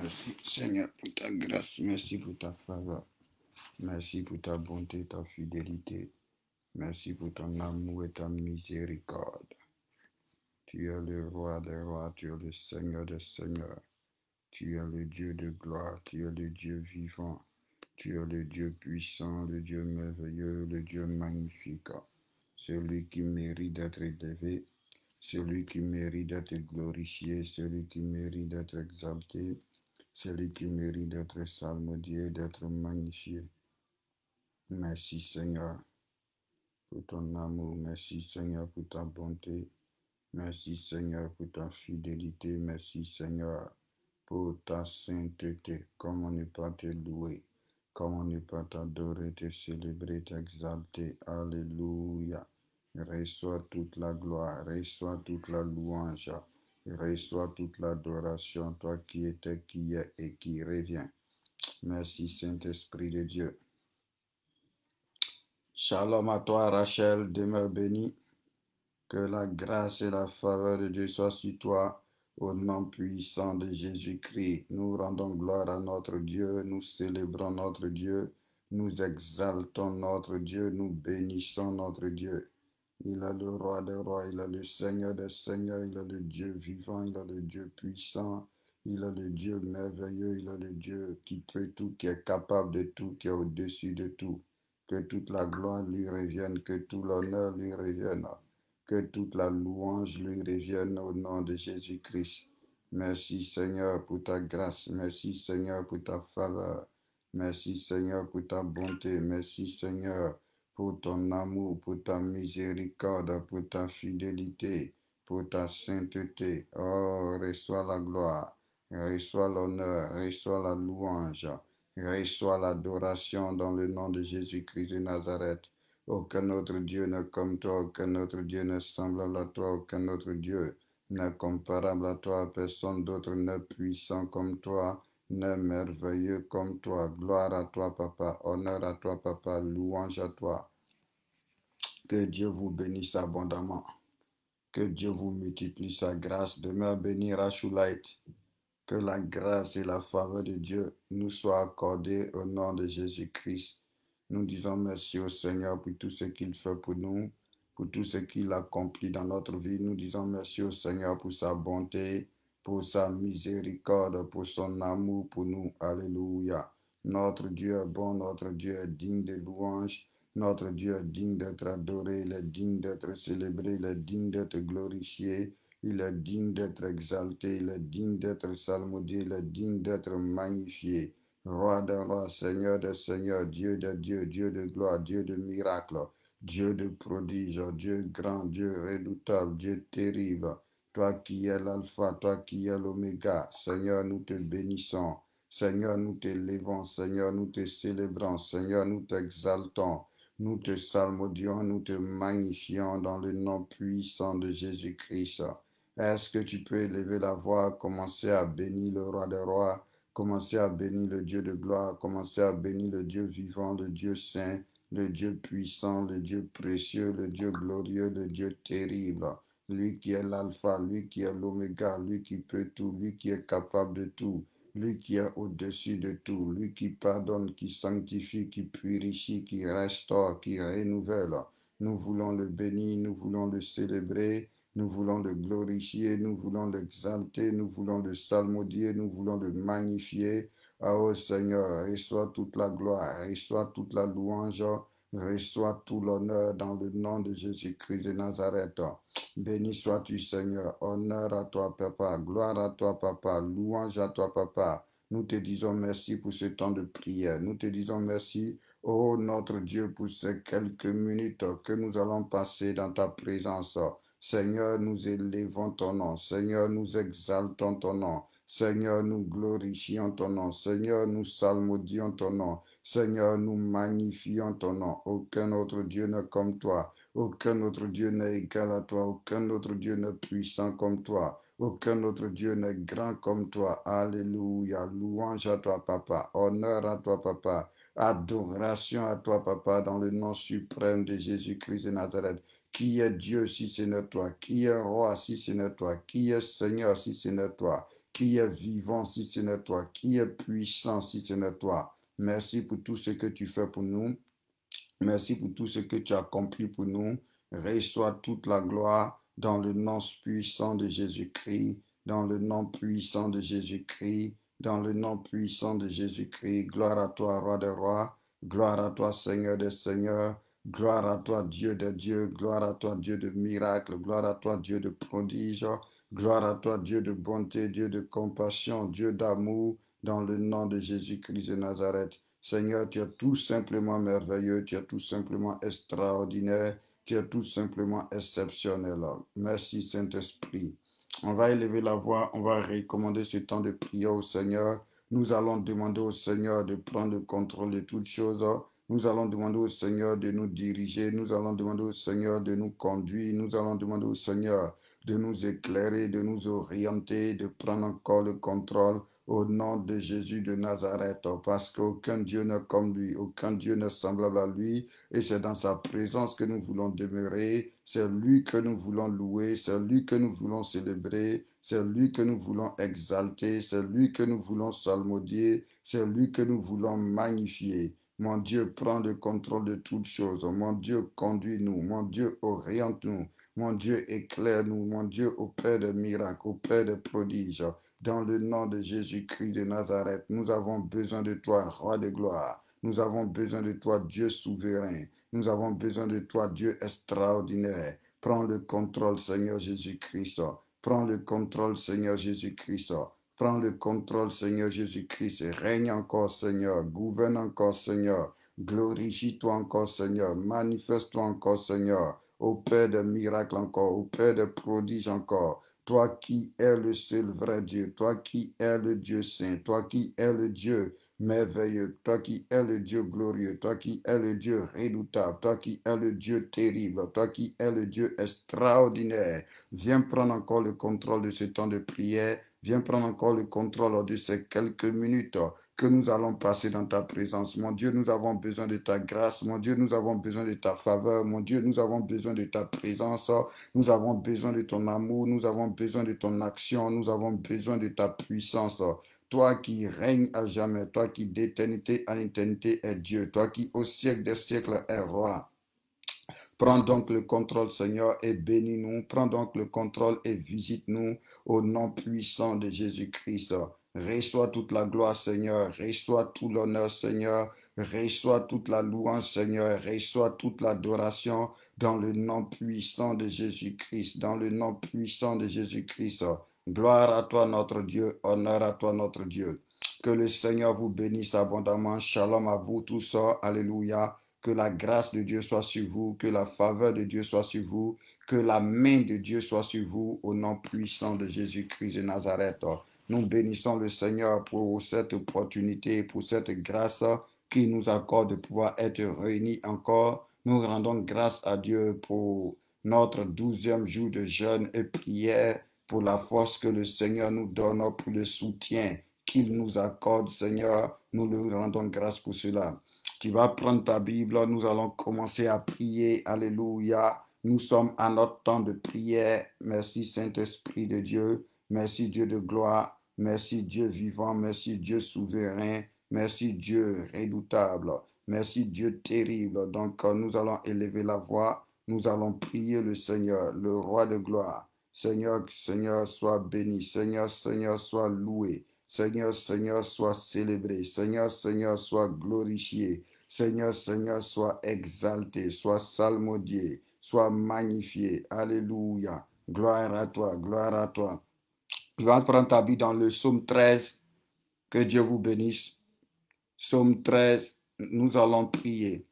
Merci Seigneur pour ta grâce, merci pour ta faveur, merci pour ta bonté, ta fidélité, merci pour ton amour et ta miséricorde. Tu es le roi des rois, tu es le Seigneur des seigneurs, tu es le Dieu de gloire, tu es le Dieu vivant, tu es le Dieu puissant, le Dieu merveilleux, le Dieu magnifique, celui qui mérite d'être élevé, celui qui mérite d'être glorifié, celui qui mérite d'être exalté, celui qui mérite d'être salmodié, d'être magnifié. Merci Seigneur pour ton amour, merci Seigneur pour ta bonté, merci Seigneur pour ta fidélité, merci Seigneur pour ta sainteté. Comment ne pas te louer, comment ne pas t'adorer, te célébrer, t'exalter. Alléluia. Reçois toute la gloire, reçois toute la louange, reçois toute l'adoration, toi qui étais, qui est et qui revient. Merci Saint-Esprit de Dieu. Shalom à toi Rachel, demeure bénie. Que la grâce et la faveur de Dieu soient sur toi. Au nom puissant de Jésus-Christ, nous rendons gloire à notre Dieu, nous célébrons notre Dieu, nous exaltons notre Dieu, nous bénissons notre Dieu. Il est le roi des rois, il est le Seigneur des seigneurs, il est le Dieu vivant, il est le Dieu puissant, il est le Dieu merveilleux, il est le Dieu qui peut tout, qui est capable de tout, qui est au-dessus de tout. Que toute la gloire lui revienne, que tout l'honneur lui revienne. Que toute la louange lui revienne au nom de Jésus-Christ. Merci Seigneur pour ta grâce. Merci Seigneur pour ta faveur. Merci Seigneur pour ta bonté. Merci Seigneur pour ton amour, pour ta miséricorde, pour ta fidélité, pour ta sainteté. Oh, reçois la gloire, reçois l'honneur, reçois la louange, reçois l'adoration dans le nom de Jésus-Christ de Nazareth. Aucun autre Dieu n'est comme toi, aucun autre Dieu n'est semblable à toi, aucun autre Dieu n'est comparable à toi, personne d'autre n'est puissant comme toi, n'est merveilleux comme toi. Gloire à toi, Papa, honneur à toi, Papa, louange à toi. Que Dieu vous bénisse abondamment, que Dieu vous multiplie sa grâce. Demeure béni, Rachulite. Que la grâce et la faveur de Dieu nous soient accordées au nom de Jésus-Christ. Nous disons merci au Seigneur pour tout ce qu'il fait pour nous, pour tout ce qu'il accomplit dans notre vie. Nous disons merci au Seigneur pour sa bonté, pour sa miséricorde, pour son amour pour nous. Alléluia. Notre Dieu est bon, notre Dieu est digne de louange. Notre Dieu est digne d'être adoré, il est digne d'être célébré, il est digne d'être glorifié. Il est digne d'être exalté, il est digne d'être salmodié, il est digne d'être magnifié. Roi des rois, Seigneur des seigneurs, Dieu des dieux, Dieu de gloire, Dieu de miracles, Dieu de prodiges, Dieu grand, Dieu redoutable, Dieu terrible. Toi qui es l'alpha, toi qui es l'oméga, Seigneur, nous te bénissons. Seigneur, nous t'élevons, Seigneur, nous te célébrons, Seigneur, nous t'exaltons. Nous te salmodions, nous te magnifions dans le nom puissant de Jésus-Christ. Est-ce que tu peux élever la voix, commencer à bénir le roi des rois, commencer à bénir le Dieu de gloire, commencer à bénir le Dieu vivant, le Dieu saint, le Dieu puissant, le Dieu précieux, le Dieu glorieux, le Dieu terrible. Lui qui est l'alpha, lui qui est l'oméga, lui qui peut tout, lui qui est capable de tout, lui qui est au-dessus de tout, lui qui pardonne, qui sanctifie, qui purifie, qui restaure, qui renouvelle. Nous voulons le bénir, nous voulons le célébrer. Nous voulons le glorifier, nous voulons l'exalter, nous voulons le salmodier, nous voulons le magnifier. Oh Seigneur, reçois toute la gloire, reçois toute la louange, reçois tout l'honneur dans le nom de Jésus-Christ de Nazareth. Béni sois-tu Seigneur, honneur à toi Papa, gloire à toi Papa, louange à toi Papa. Nous te disons merci pour ce temps de prière, nous te disons merci, oh notre Dieu, pour ces quelques minutes que nous allons passer dans ta présence. Seigneur, nous élevons ton nom. Seigneur, nous exaltons ton nom. Seigneur, nous glorifions ton nom. Seigneur, nous salmodions ton nom. Seigneur, nous magnifions ton nom. Aucun autre Dieu n'est comme toi. Aucun autre Dieu n'est égal à toi. Aucun autre Dieu n'est puissant comme toi. Aucun autre Dieu n'est grand comme toi. Alléluia. Louange à toi, Papa. Honneur à toi, Papa. Adoration à toi, Papa, dans le nom suprême de Jésus-Christ de Nazareth. Qui est Dieu si ce n'est toi? Qui est roi si ce n'est toi? Qui est Seigneur si ce n'est toi? Qui est vivant si ce n'est toi? Qui est puissant si ce n'est toi? Merci pour tout ce que tu fais pour nous. Merci pour tout ce que tu as accompli pour nous. Reçois toute la gloire dans le nom puissant de Jésus-Christ, dans le nom puissant de Jésus-Christ, dans le nom puissant de Jésus-Christ. Gloire à toi, Roi des rois. Gloire à toi, Seigneur des seigneurs. Gloire à toi, Dieu des dieux. Gloire à toi, Dieu de miracles. Gloire à toi, Dieu de prodiges. Gloire à toi, Dieu de bonté, Dieu de compassion, Dieu d'amour, dans le nom de Jésus-Christ de Nazareth. Seigneur, tu es tout simplement merveilleux, tu es tout simplement extraordinaire, tu es tout simplement exceptionnel. Merci Saint-Esprit. On va élever la voix, on va recommander ce temps de prière au Seigneur. Nous allons demander au Seigneur de prendre le contrôle de toutes choses. Nous allons demander au Seigneur de nous diriger. Nous allons demander au Seigneur de nous conduire. Nous allons demander au Seigneur de nous éclairer, de nous orienter, de prendre encore le contrôle au nom de Jésus de Nazareth, parce qu'aucun Dieu n'est comme lui, aucun Dieu n'est semblable à lui, et c'est dans sa présence que nous voulons demeurer, c'est lui que nous voulons louer, c'est lui que nous voulons célébrer, c'est lui que nous voulons exalter, c'est lui que nous voulons salmodier, c'est lui que nous voulons magnifier. Mon Dieu, prends le contrôle de toutes choses. Mon Dieu, conduis-nous. Mon Dieu, oriente-nous. Mon Dieu, éclaire-nous. Mon Dieu, opère des miracles, opère des prodiges. Dans le nom de Jésus-Christ de Nazareth, nous avons besoin de toi, Roi de gloire. Nous avons besoin de toi, Dieu souverain. Nous avons besoin de toi, Dieu extraordinaire. Prends le contrôle, Seigneur Jésus-Christ. Prends le contrôle, Seigneur Jésus-Christ. Prends le contrôle, Seigneur Jésus-Christ. Règne encore, Seigneur. Gouverne encore, Seigneur. Glorifie-toi encore, Seigneur. Manifeste-toi encore, Seigneur. Opère des miracles encore. Opère des prodiges encore. Toi qui es le seul vrai Dieu, toi qui es le Dieu saint, toi qui es le Dieu merveilleux, toi qui es le Dieu glorieux, toi qui es le Dieu redoutable, toi qui es le Dieu terrible, toi qui es le Dieu extraordinaire. Viens prendre encore le contrôle de ce temps de prière. Viens prendre encore le contrôle de ces quelques minutes que nous allons passer dans ta présence. Mon Dieu, nous avons besoin de ta grâce. Mon Dieu, nous avons besoin de ta faveur. Mon Dieu, nous avons besoin de ta présence. Nous avons besoin de ton amour. Nous avons besoin de ton action. Nous avons besoin de ta puissance. Toi qui règnes à jamais, toi qui d'éternité en éternité est Dieu, toi qui au siècle des siècles est roi. Prends donc le contrôle, Seigneur, et bénis-nous. Prends donc le contrôle et visite-nous au nom puissant de Jésus-Christ. Reçois toute la gloire, Seigneur. Reçois tout l'honneur, Seigneur. Reçois toute la louange, Seigneur. Reçois toute l'adoration dans le nom puissant de Jésus-Christ. Dans le nom puissant de Jésus-Christ. Gloire à toi, notre Dieu. Honneur à toi, notre Dieu. Que le Seigneur vous bénisse abondamment. Shalom à vous tous. Alléluia. Que la grâce de Dieu soit sur vous, que la faveur de Dieu soit sur vous, que la main de Dieu soit sur vous au nom puissant de Jésus-Christ de Nazareth. Nous bénissons le Seigneur pour cette opportunité, pour cette grâce qui nous accorde de pouvoir être réunis encore. Nous rendons grâce à Dieu pour notre 12e jour de jeûne et prière, pour la force que le Seigneur nous donne, pour le soutien qu'il nous accorde, Seigneur. Nous lui rendons grâce pour cela. Tu vas prendre ta Bible, nous allons commencer à prier. Alléluia. Nous sommes à notre temps de prière. Merci Saint-Esprit de Dieu. Merci Dieu de gloire. Merci Dieu vivant. Merci Dieu souverain. Merci Dieu redoutable. Merci Dieu terrible. Donc nous allons élever la voix. Nous allons prier le Seigneur, le roi de gloire. Seigneur, Seigneur, sois béni. Seigneur, Seigneur, sois loué. Seigneur, Seigneur, sois célébré. Seigneur, Seigneur, sois glorifié. Seigneur, Seigneur, sois exalté, sois salmodié, sois magnifié. Alléluia. Gloire à toi, gloire à toi. Tu vas prendre ta Bible dans le psaume 13. Que Dieu vous bénisse. Psaume 13, nous allons prier.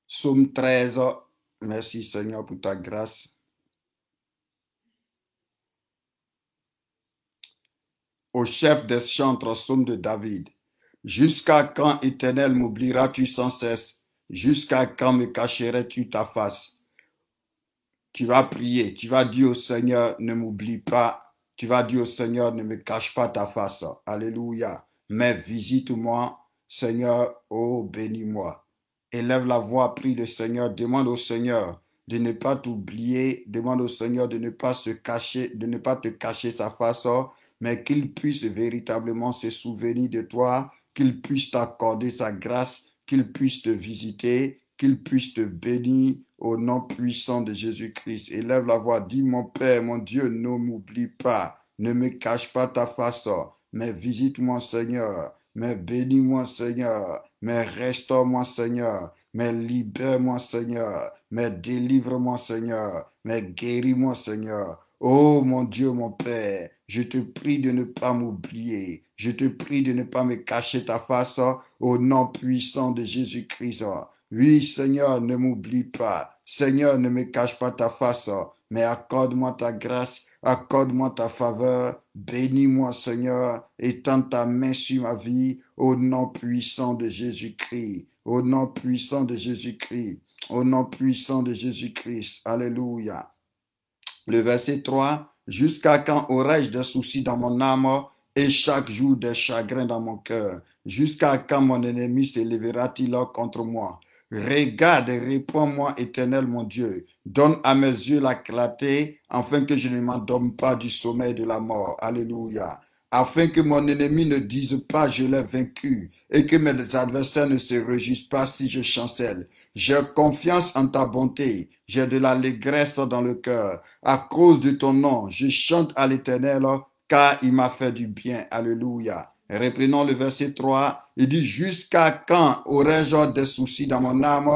Psaume 13, merci Seigneur pour ta grâce. Au chef des chantres, psaume de David. Jusqu'à quand, Éternel, m'oublieras-tu sans cesse? Jusqu'à quand me cacherais-tu ta face? Tu vas prier, tu vas dire au Seigneur, ne m'oublie pas. Tu vas dire au Seigneur, ne me cache pas ta face. Alléluia. Mais visite-moi, Seigneur, oh bénis-moi. Élève la voix, prie le Seigneur, demande au Seigneur de ne pas t'oublier. Demande au Seigneur de ne pas se cacher, de ne pas te cacher sa face, mais qu'il puisse véritablement se souvenir de toi, qu'il puisse t'accorder sa grâce, qu'il puisse te visiter, qu'il puisse te bénir au nom puissant de Jésus-Christ. Élève la voix, dis mon Père, mon Dieu, ne m'oublie pas, ne me cache pas ta face, mais visite-moi Seigneur, mais bénis-moi Seigneur, mais restaure-moi Seigneur, mais libère-moi Seigneur, mais délivre-moi Seigneur, mais guéris-moi Seigneur. Oh mon Dieu, mon Père, je te prie de ne pas m'oublier. Je te prie de ne pas me cacher ta face au nom puissant de Jésus-Christ. Oui, Seigneur, ne m'oublie pas. Seigneur, ne me cache pas ta face, mais accorde-moi ta grâce, accorde-moi ta faveur. Bénis-moi, Seigneur, étends ta main sur ma vie au nom puissant de Jésus-Christ. Au nom puissant de Jésus-Christ. Au nom puissant de Jésus-Christ. Alléluia. Le verset 3, jusqu'à quand aurai-je des soucis dans mon âme et chaque jour des chagrins dans mon cœur? Jusqu'à quand mon ennemi s'élèvera-t-il contre moi? Regarde et réponds-moi, Éternel mon Dieu. Donne à mes yeux la clarté, afin que je ne m'endorme pas du sommeil de la mort. Alléluia. Afin que mon ennemi ne dise pas je l'ai vaincu et que mes adversaires ne se réjouissent pas si je chancelle. J'ai confiance en ta bonté, j'ai de l'allégresse dans le cœur. À cause de ton nom, je chante à l'Éternel car il m'a fait du bien. Alléluia. Reprenons le verset 3. Il dit, jusqu'à quand aurai-je des soucis dans mon âme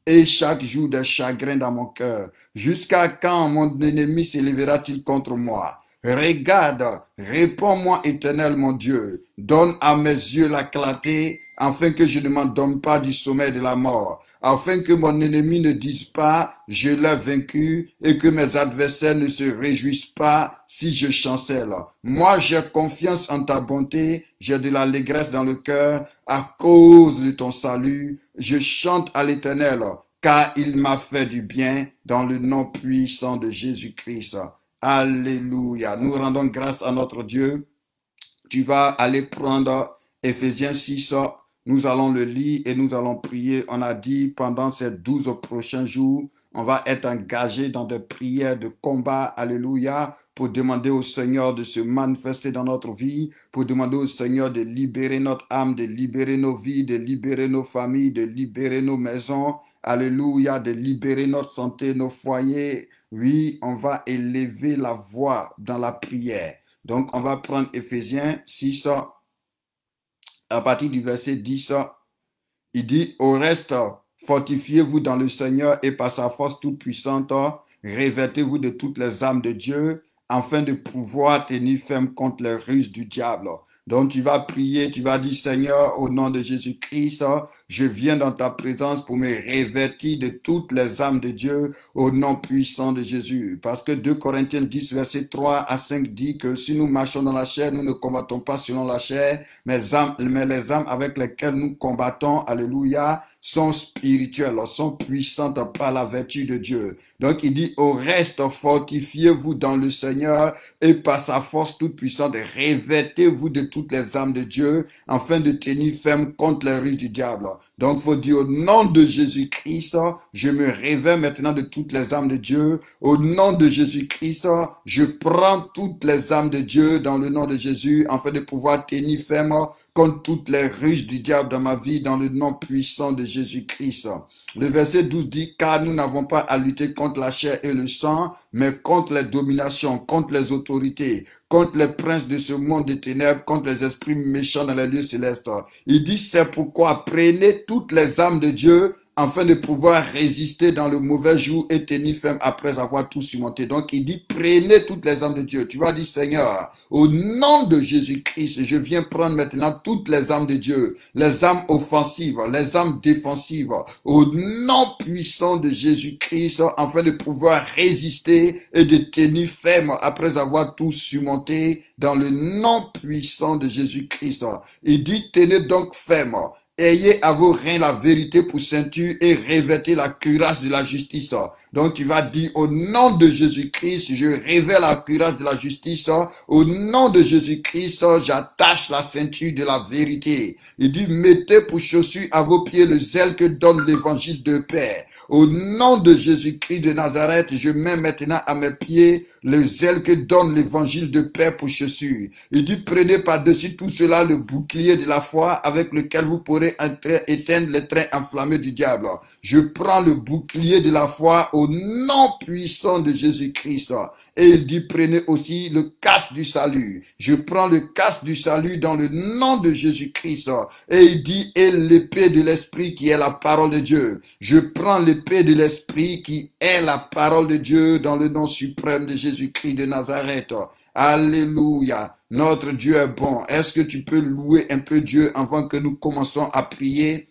et chaque jour des chagrins dans mon cœur? Jusqu'à quand mon ennemi s'élèvera-t-il contre moi? Regarde, réponds-moi, Éternel mon Dieu. Donne à mes yeux la clarté, afin que je ne m'endorme pas du sommeil de la mort, afin que mon ennemi ne dise pas, je l'ai vaincu, et que mes adversaires ne se réjouissent pas si je chancelle. Moi, j'ai confiance en ta bonté, j'ai de l'allégresse dans le cœur, à cause de ton salut, je chante à l'Éternel, car il m'a fait du bien dans le nom puissant de Jésus-Christ. Alléluia. Nous rendons grâce à notre Dieu. Tu vas aller prendre Éphésiens 6. Nous allons le lire et nous allons prier. On a dit pendant ces 12 prochains jours, on va être engagé dans des prières de combat. Alléluia. Pour demander au Seigneur de se manifester dans notre vie. Pour demander au Seigneur de libérer notre âme, de libérer nos vies, de libérer nos familles, de libérer nos maisons. Alléluia. De libérer notre santé, nos foyers. Oui, on va élever la voix dans la prière. Donc, on va prendre Éphésiens 6, à partir du verset 10. Il dit, au reste, fortifiez-vous dans le Seigneur et par sa force toute puissante, revêtez-vous de toutes les armes de Dieu, afin de pouvoir tenir ferme contre les ruses du diable. Donc tu vas prier, tu vas dire, Seigneur, au nom de Jésus-Christ, je viens dans ta présence pour me revêtir de toutes les armes de Dieu au nom puissant de Jésus. Parce que 2 Corinthiens 10, verset 3 à 5 dit que si nous marchons dans la chair, nous ne combattons pas selon la chair, mais les armes avec lesquelles nous combattons, alléluia, sont spirituelles, sont puissantes par la vertu de Dieu. Donc il dit, au reste, fortifiez-vous dans le Seigneur et par sa force toute puissante, revêtez-vous de toutes les armes de Dieu, afin de tenir ferme contre les ruses du diable. Donc, il faut dire au nom de Jésus-Christ, je me revêts maintenant de toutes les armes de Dieu. Au nom de Jésus-Christ, je prends toutes les armes de Dieu dans le nom de Jésus, afin de pouvoir tenir ferme contre toutes les ruses du diable dans ma vie, dans le nom puissant de Jésus-Christ. Le verset 12 dit, car nous n'avons pas à lutter contre la chair et le sang, mais contre les dominations, contre les autorités, contre les princes de ce monde des ténèbres, contre les esprits méchants dans les lieux célestes. Il dit, c'est pourquoi prenez toutes les armes de Dieu afin de pouvoir résister dans le mauvais jour et tenir ferme après avoir tout surmonté. Donc il dit, prenez toutes les armes de Dieu. Tu vas dire, Seigneur, au nom de Jésus-Christ, je viens prendre maintenant toutes les armes de Dieu, les armes offensives, les armes défensives, au nom puissant de Jésus-Christ, afin de pouvoir résister et de tenir ferme après avoir tout surmonté dans le nom puissant de Jésus-Christ. Il dit, tenez donc ferme ayez à vos reins la vérité pour ceinture et revêtez la cuirasse de la justice. Donc tu vas dire au nom de Jésus-Christ, je révèle la cuirasse de la justice. Au nom de Jésus-Christ, j'attache la ceinture de la vérité. Il dit, mettez pour chaussure à vos pieds le zèle que donne l'évangile de paix. Au nom de Jésus-Christ de Nazareth, je mets maintenant à mes pieds le zèle que donne l'évangile de paix pour chaussure. Il dit, prenez par-dessus tout cela le bouclier de la foi avec lequel vous pourrez éteindre les trains enflammés du diable. Je prends le bouclier de la foi au nom puissant de Jésus-Christ. Et il dit, prenez aussi le casque du salut. Je prends le casque du salut dans le nom de Jésus-Christ. Et il dit, et l'épée de l'esprit qui est la parole de Dieu. Je prends l'épée de l'esprit qui est la parole de Dieu dans le nom suprême de Jésus-Christ de Nazareth. Alléluia. Notre Dieu est bon. Est-ce que tu peux louer un peu Dieu avant que nous commençons à prier?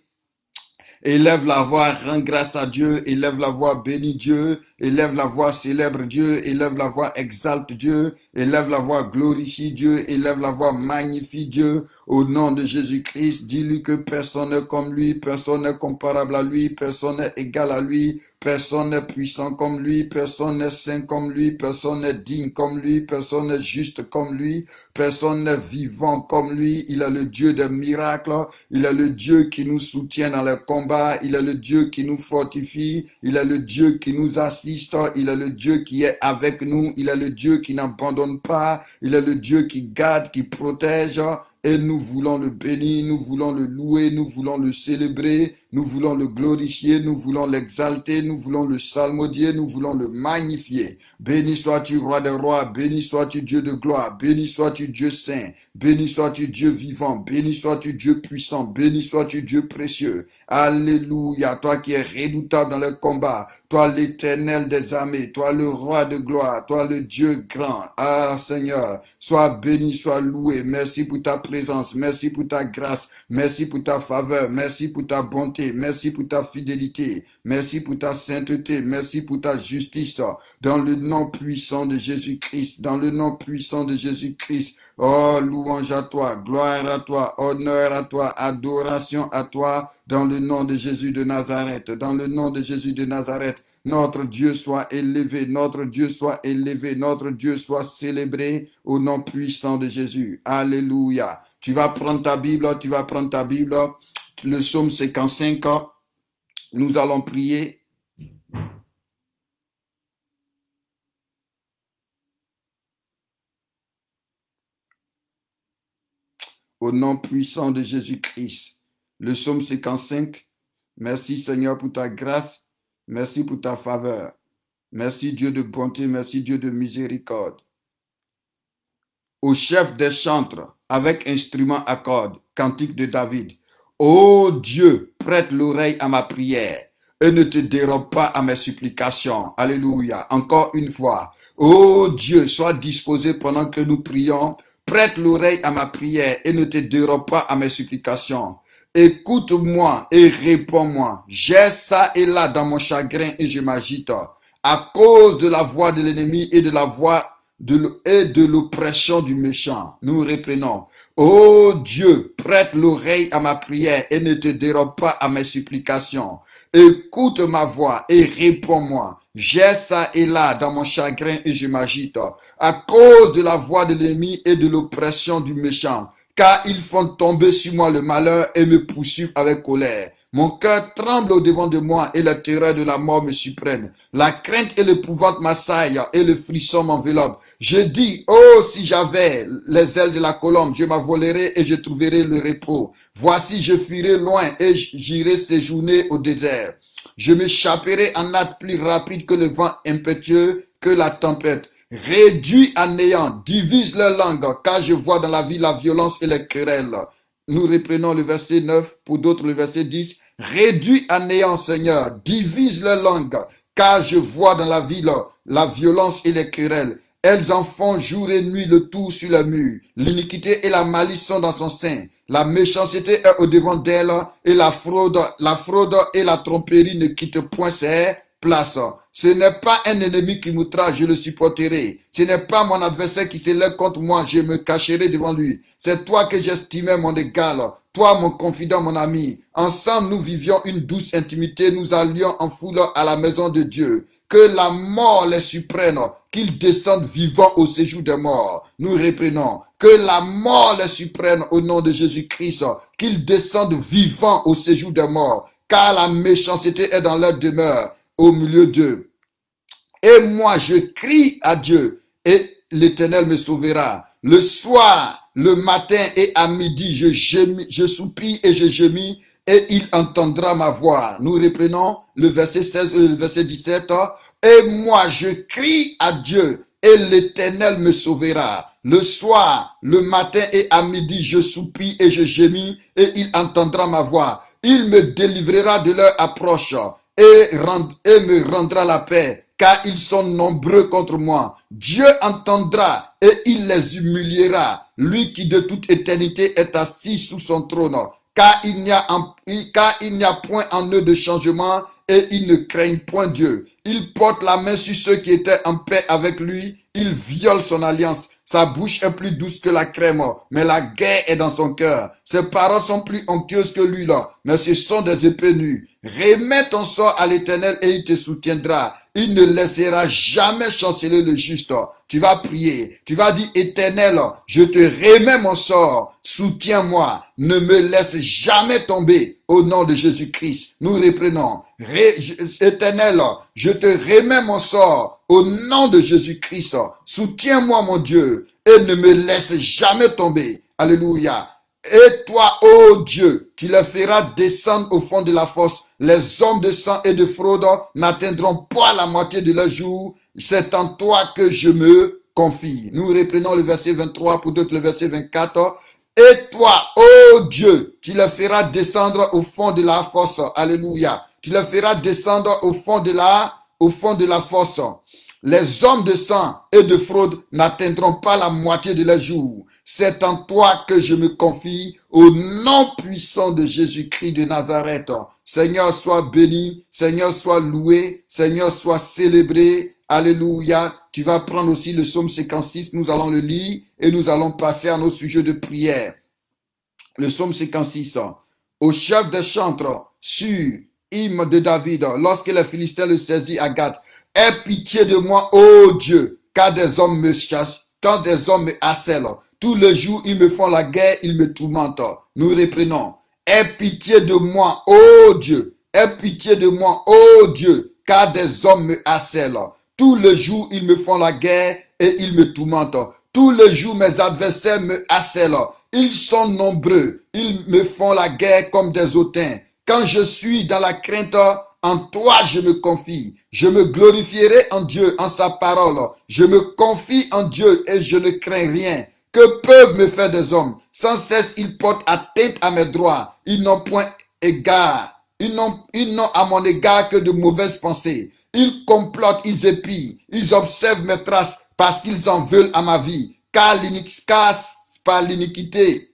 Élève la voix, rends grâce à Dieu, élève la voix, bénis Dieu, élève la voix, célèbre Dieu, élève la voix, exalte Dieu, élève la voix, glorifie Dieu, élève la voix, magnifie Dieu, au nom de Jésus-Christ. Dis-lui que personne n'est comme lui, personne n'est comparable à lui, personne n'est égal à lui, personne n'est puissant comme lui, personne n'est saint comme lui, personne n'est digne comme lui, personne n'est juste comme lui, personne n'est vivant comme lui. Il est le Dieu des miracles, il est le Dieu qui nous soutient dans les combats, il est le Dieu qui nous fortifie, il est le Dieu qui nous assiste, il est le Dieu qui est avec nous, il est le Dieu qui n'abandonne pas, il est le Dieu qui garde, qui protège. Et nous voulons le bénir, nous voulons le louer, nous voulons le célébrer, nous voulons le glorifier, nous voulons l'exalter, nous voulons le salmodier, nous voulons le magnifier. Béni sois-tu, roi des rois, béni sois-tu, Dieu de gloire, béni sois-tu, Dieu saint, béni sois-tu, Dieu vivant, béni sois-tu, Dieu puissant, béni sois-tu, Dieu précieux. Alléluia, toi qui es redoutable dans le combat, toi l'éternel des armées, toi le roi de gloire, toi le Dieu grand. Ah Seigneur, sois béni, sois loué. Merci pour ta présence, merci pour ta grâce, merci pour ta faveur, merci pour ta bonté, merci pour ta fidélité, merci pour ta sainteté, merci pour ta justice. Dans le nom puissant de Jésus-Christ, dans le nom puissant de Jésus-Christ. Oh, louange à toi, gloire à toi, honneur à toi, adoration à toi, dans le nom de Jésus de Nazareth, dans le nom de Jésus de Nazareth. Notre Dieu soit élevé, notre Dieu soit élevé, notre Dieu soit célébré au nom puissant de Jésus. Alléluia. Tu vas prendre ta Bible, tu vas prendre ta Bible. Le psaume 55, nous allons prier. Au nom puissant de Jésus-Christ. Le psaume 55. Merci Seigneur pour ta grâce. Merci pour ta faveur. Merci Dieu de bonté, merci Dieu de miséricorde. Au chef des chantres, avec instrument à cordes, cantique de David. Ô Dieu, prête l'oreille à ma prière et ne te dérobe pas à mes supplications. Alléluia. Encore une fois. Ô Dieu, sois disposé pendant que nous prions. Prête l'oreille à ma prière et ne te dérobe pas à mes supplications. Écoute-moi et réponds-moi. J'ai ça et là dans mon chagrin et je m'agite. À cause de la voix de l'ennemi et de la voix de l'oppression du méchant. Nous reprenons. Ô Dieu, prête l'oreille à ma prière et ne te dérobe pas à mes supplications. Écoute ma voix et réponds-moi. J'ai ça et là dans mon chagrin et je m'agite. À cause de la voix de l'ennemi et de l'oppression du méchant. Car ils font tomber sur moi le malheur et me poursuivent avec colère. Mon cœur tremble au-devant de moi et la terreur de la mort me surprennent. La crainte et l'épouvante m'assaillent et le frisson m'enveloppe. Je dis, oh, si j'avais les ailes de la colombe, je m'envolerais et je trouverais le repos. Voici, je fuirai loin et j'irai séjourner au désert. Je m'échapperai en hâte plus rapide que le vent impétueux, que la tempête. Réduis à néant, divise leur langue, car je vois dans la vie la violence et les querelles. Nous reprenons le verset 9, pour d'autres le verset 10. Réduis à néant, Seigneur, divise leur langue, car je vois dans la ville la violence et les querelles. Elles en font jour et nuit le tour sur le mur. L'iniquité et la malice sont dans son sein. La méchanceté est au devant d'elle et la fraude et la tromperie ne quittent point ses places. Ce n'est pas un ennemi qui m'outrage, je le supporterai. Ce n'est pas mon adversaire qui s'élève contre moi, je me cacherai devant lui. C'est toi que j'estimais mon égal. toi mon confident, mon ami. Ensemble, nous vivions une douce intimité, nous allions en foule à la maison de Dieu. Que la mort les surprenne, qu'ils descendent vivants au séjour des morts. Nous reprenons. Que la mort les surprenne au nom de Jésus-Christ, qu'ils descendent vivants au séjour des morts. Car la méchanceté est dans leur demeure, au milieu d'eux. Et moi, je crie à Dieu, et l'Éternel me sauvera. Le soir, le matin et à midi, je soupire et je gémis, et il entendra ma voix. Nous reprenons le verset 16 et le verset 17. Et moi, je crie à Dieu, et l'Éternel me sauvera. Le soir, le matin et à midi, je soupire et je gémis, et il entendra ma voix. Il me délivrera de leur approche, et me rendra la paix, car ils sont nombreux contre moi. Dieu entendra et il les humiliera, lui qui de toute éternité est assis sous son trône, car il n'y a point en eux de changement et ils ne craignent point Dieu. Il porte la main sur ceux qui étaient en paix avec lui, il viole son alliance. Sa bouche est plus douce que la crème, mais la guerre est dans son cœur. Ses paroles sont plus onctueuses que l'huile, mais ce sont des épées nues. Remets ton sort à l'Éternel et il te soutiendra. Il ne laissera jamais chanceler le juste. Tu vas prier. Tu vas dire, Éternel, je te remets mon sort. Soutiens-moi. Ne me laisse jamais tomber. Au nom de Jésus-Christ, nous reprenons. Éternel, je te remets mon sort. Au nom de Jésus-Christ, soutiens-moi, mon Dieu, et ne me laisse jamais tomber. Alléluia. Et toi, ô Dieu, tu les feras descendre au fond de la fosse. Les hommes de sang et de fraude n'atteindront pas la moitié de leur jour. C'est en toi que je me confie. Nous reprenons le verset 23, pour d'autres le verset 24. Et toi, ô Dieu, tu les feras descendre au fond de la fosse. Alléluia. Tu les feras descendre au fond de la fosse. Les hommes de sang et de fraude n'atteindront pas la moitié de leur jour. C'est en toi que je me confie, au nom puissant de Jésus-Christ de Nazareth. Seigneur, sois béni, Seigneur, sois loué, Seigneur, sois célébré. Alléluia. Tu vas prendre aussi le psaume 56, nous allons le lire et nous allons passer à nos sujets de prière. Le psaume 56. Au chef des chantres, sur hymne de David, lorsque les Philistins le saisissent à Gath. Aie pitié de moi, ô Dieu, car des hommes me chassent, quand des hommes me harcèlent. Tous les jours, ils me font la guerre, ils me tourmentent. Nous reprenons. Aie pitié de moi, ô Dieu. Aie pitié de moi, ô Dieu, car des hommes me harcèlent. Tous les jours, ils me font la guerre et ils me tourmentent. Tous les jours, mes adversaires me harcèlent. Ils sont nombreux. Ils me font la guerre comme des hautains. Quand je suis dans la crainte, en toi je me confie. Je me glorifierai en Dieu, en sa parole. Je me confie en Dieu et je ne crains rien. Que peuvent me faire des hommes? Sans cesse, ils portent atteinte à mes droits. Ils n'ont point égard. Ils n'ont à mon égard que de mauvaises pensées. Ils complotent, ils épient. Ils observent mes traces parce qu'ils en veulent à ma vie. Car par l'iniquité,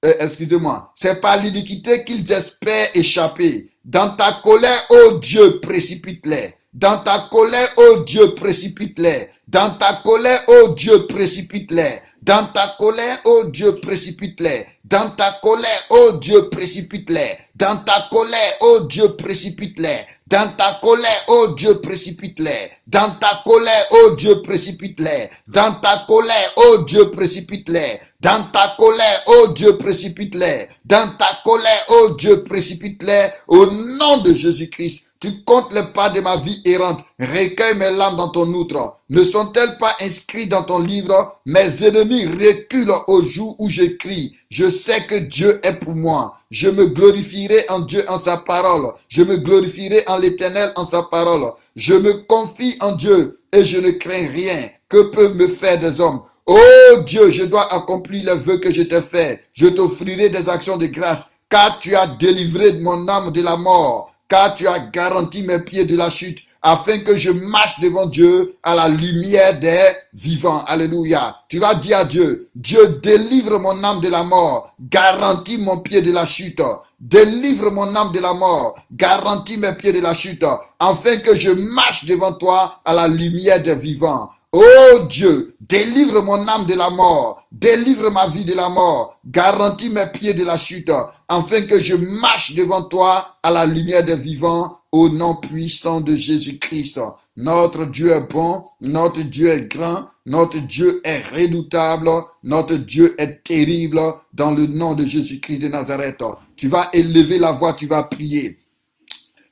excusez-moi, c'est par l'iniquité qu'ils espèrent échapper. Dans ta colère, ô Dieu, précipite-les. Dans ta colère, ô Dieu, précipite-les. Dans ta colère, ô Dieu, précipite-les. Dans ta colère, ô Dieu, précipite-les. Dans ta colère, ô Dieu, précipite-les. Dans ta colère, ô Dieu, précipite-les. Dans ta colère, ô Dieu, précipite-les. Dans ta colère, ô Dieu, précipite-les. Dans ta colère, ô Dieu, précipite-les. Dans ta colère, ô Dieu, précipite-les. Dans ta colère, ô Dieu, précipite-les. Au nom de Jésus-Christ. Tu comptes les pas de ma vie errante. Recueille mes larmes dans ton outre. Ne sont-elles pas inscrites dans ton livre? Mes ennemis reculent au jour où j'écris. Je sais que Dieu est pour moi. Je me glorifierai en Dieu, en sa parole. Je me glorifierai en l'Éternel, en sa parole. Je me confie en Dieu et je ne crains rien. Que peuvent me faire des hommes? Oh Dieu, je dois accomplir les vœux que je t'ai faits. Je t'offrirai des actions de grâce, car tu as délivré mon âme de la mort. Car tu as garanti mes pieds de la chute, afin que je marche devant Dieu à la lumière des vivants. Alléluia. Tu vas dire à Dieu, Dieu délivre mon âme de la mort, garantis mon pied de la chute. Délivre mon âme de la mort, garantis mes pieds de la chute, afin que je marche devant toi à la lumière des vivants. Oh Dieu, délivre mon âme de la mort, délivre ma vie de la mort, garantis mes pieds de la chute, afin que je marche devant toi à la lumière des vivants, au nom puissant de Jésus-Christ. Notre Dieu est bon, notre Dieu est grand, notre Dieu est redoutable, notre Dieu est terrible, dans le nom de Jésus-Christ de Nazareth. Tu vas élever la voix, tu vas prier.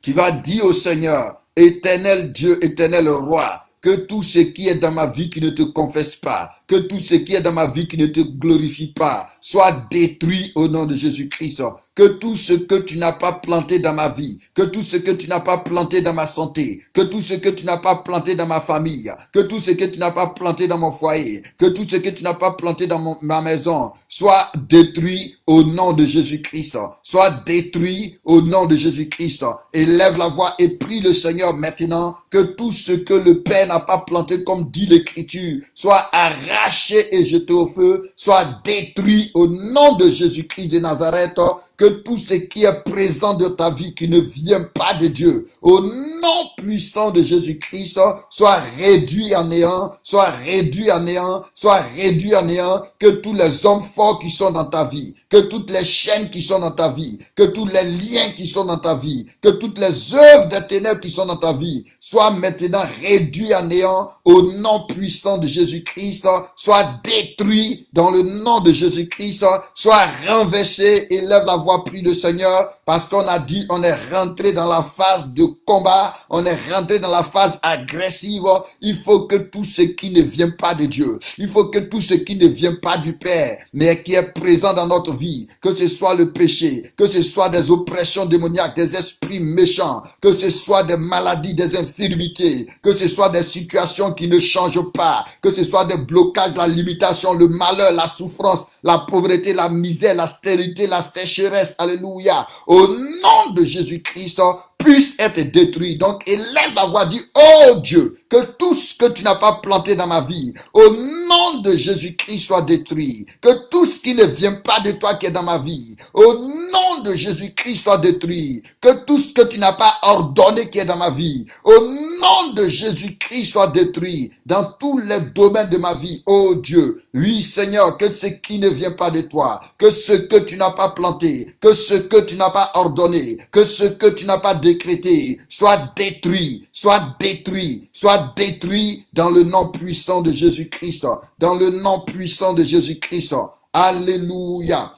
Tu vas dire au Seigneur, éternel Dieu, éternel roi, que tout ce qui est dans ma vie qui ne te confesse pas, que tout ce qui est dans ma vie qui ne te glorifie pas, soit détruit au nom de Jésus-Christ. Que tout ce que tu n'as pas planté dans ma vie, que tout ce que tu n'as pas planté dans ma santé, que tout ce que tu n'as pas planté dans ma famille, que tout ce que tu n'as pas planté dans mon foyer, que tout ce que tu n'as pas planté dans ma maison, soit détruit au nom de Jésus-Christ. Soit détruit au nom de Jésus-Christ. Élève la voix et prie le Seigneur maintenant que tout ce que le Père n'a pas planté, comme dit l'Écriture, soit arraché et jeté au feu, soit détruit au nom de Jésus-Christ de Nazareth. Que tout ce qui est présent de ta vie qui ne vient pas de Dieu, au nom puissant de Jésus-Christ, soit réduit en néant, soit réduit en néant, soit réduit en néant. Que tous les hommes forts qui sont dans ta vie, que toutes les chaînes qui sont dans ta vie, que tous les liens qui sont dans ta vie, que toutes les œuvres des ténèbres qui sont dans ta vie, soient maintenant réduits en néant au nom puissant de Jésus-Christ, soit détruit dans le nom de Jésus-Christ, soit renversé. Élève la voix, prie le Seigneur, parce qu'on a dit, on est rentré dans la phase de combat, on est rentré dans la phase agressive. Il faut que tout ce qui ne vient pas de Dieu, il faut que tout ce qui ne vient pas du Père, mais qui est présent dans notre vie, que ce soit le péché, que ce soit des oppressions démoniaques, des esprits méchants, que ce soit des maladies, des infirmités, que ce soit des situations qui ne changent pas, que ce soit des blocages, la limitation, le malheur, la souffrance, la pauvreté, la misère, la stérilité, la sécheresse, alléluia, au nom de Jésus-Christ, puisse être détruit. Donc, élève la voix, dit, oh Dieu, que tout ce que tu n'as pas planté dans ma vie, au nom de Jésus-Christ, soit détruit. Que tout ce qui ne vient pas de toi qui est dans ma vie, au nom de Jésus-Christ, soit détruit. Que tout ce que tu n'as pas ordonné qui est dans ma vie, au nom de Jésus-Christ, soit détruit. Dans tous les domaines de ma vie, oh Dieu. Oui, Seigneur, que ce qui ne vient pas de toi, que ce que tu n'as pas planté, que ce que tu n'as pas ordonné, que ce que tu n'as pas décrété, soit détruit, soit détruit, soit détruit dans le nom puissant de Jésus-Christ, dans le nom puissant de Jésus-Christ. Alléluia.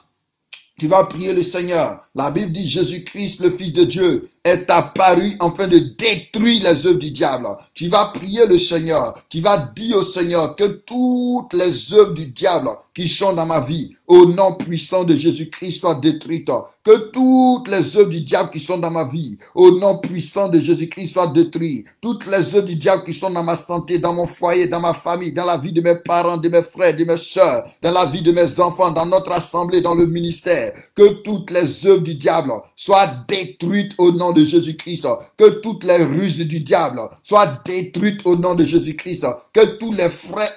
Tu vas prier le Seigneur. La Bible dit Jésus-Christ, le Fils de Dieu, est apparu afin de détruire les œuvres du diable. Tu vas prier le Seigneur. Tu vas dire au Seigneur que toutes les œuvres du diable qui sont dans ma vie, au nom puissant de Jésus-Christ, soient détruites. Que toutes les œuvres du diable qui sont dans ma vie, au nom puissant de Jésus-Christ, soient détruites. Toutes les œuvres du diable qui sont dans ma santé, dans mon foyer, dans ma famille, dans la vie de mes parents, de mes frères, de mes soeurs, dans la vie de mes enfants, dans notre assemblée, dans le ministère. Que toutes les œuvres du diable soient détruites au nom de Jésus-Christ. Que toutes les ruses du diable soient détruites au nom de Jésus-Christ. Que tous les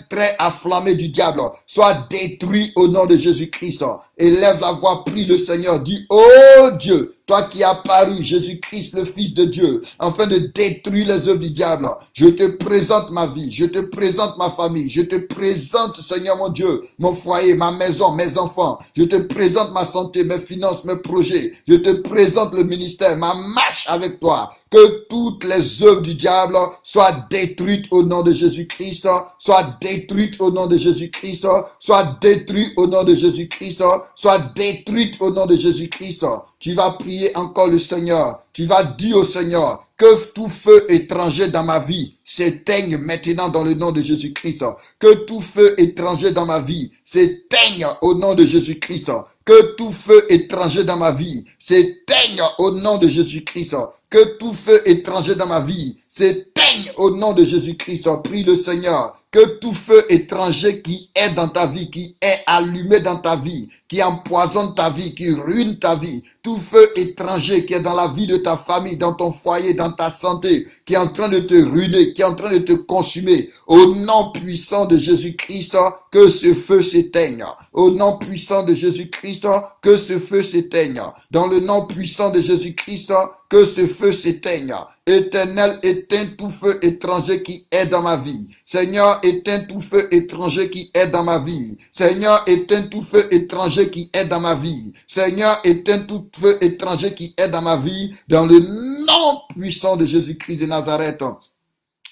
traits afflammés du diable soient détruits au nom de Jésus-Christ. Élève la voix, prie le Seigneur, dis, oh Dieu, toi qui es apparu, Jésus-Christ, le Fils de Dieu, afin de détruire les œuvres du diable, je te présente ma vie, je te présente ma famille, je te présente, Seigneur mon Dieu, mon foyer, ma maison, mes enfants, je te présente ma santé, mes finances, mes projets, je te présente le ministère, ma marche avec toi. Que toutes les œuvres du diable soient détruites au nom de Jésus-Christ, soient détruites au nom de Jésus-Christ, soient détruites au nom de Jésus-Christ, soient détruites au nom de Jésus-Christ. Tu vas prier encore le Seigneur. Tu vas dire au Seigneur que tout feu étranger dans ma vie s'éteigne maintenant dans le nom de Jésus-Christ. Que tout feu étranger dans ma vie s'éteigne au nom de Jésus-Christ. Que tout feu étranger dans ma vie s'éteigne au nom de Jésus-Christ. Que tout feu étranger dans ma vie s'éteigne au nom de Jésus-Christ. Prie le Seigneur. Que tout feu étranger qui est dans ta vie, qui est allumé dans ta vie, qui empoisonne ta vie, qui ruine ta vie, tout feu étranger qui est dans la vie de ta famille, dans ton foyer, dans ta santé, qui est en train de te ruiner, qui est en train de te consumer, au nom puissant de Jésus-Christ, que ce feu s'éteigne. Au nom puissant de Jésus-Christ, que ce feu s'éteigne. Dans le nom puissant de Jésus-Christ, que ce feu s'éteigne. Éternel, éteins tout feu étranger qui est dans ma vie. Seigneur, éteins tout feu étranger qui est dans ma vie. Seigneur, éteins tout feu étranger qui est dans ma vie. Seigneur, éteins tout feu étranger qui est dans ma vie, dans le nom puissant de Jésus-Christ de Nazareth.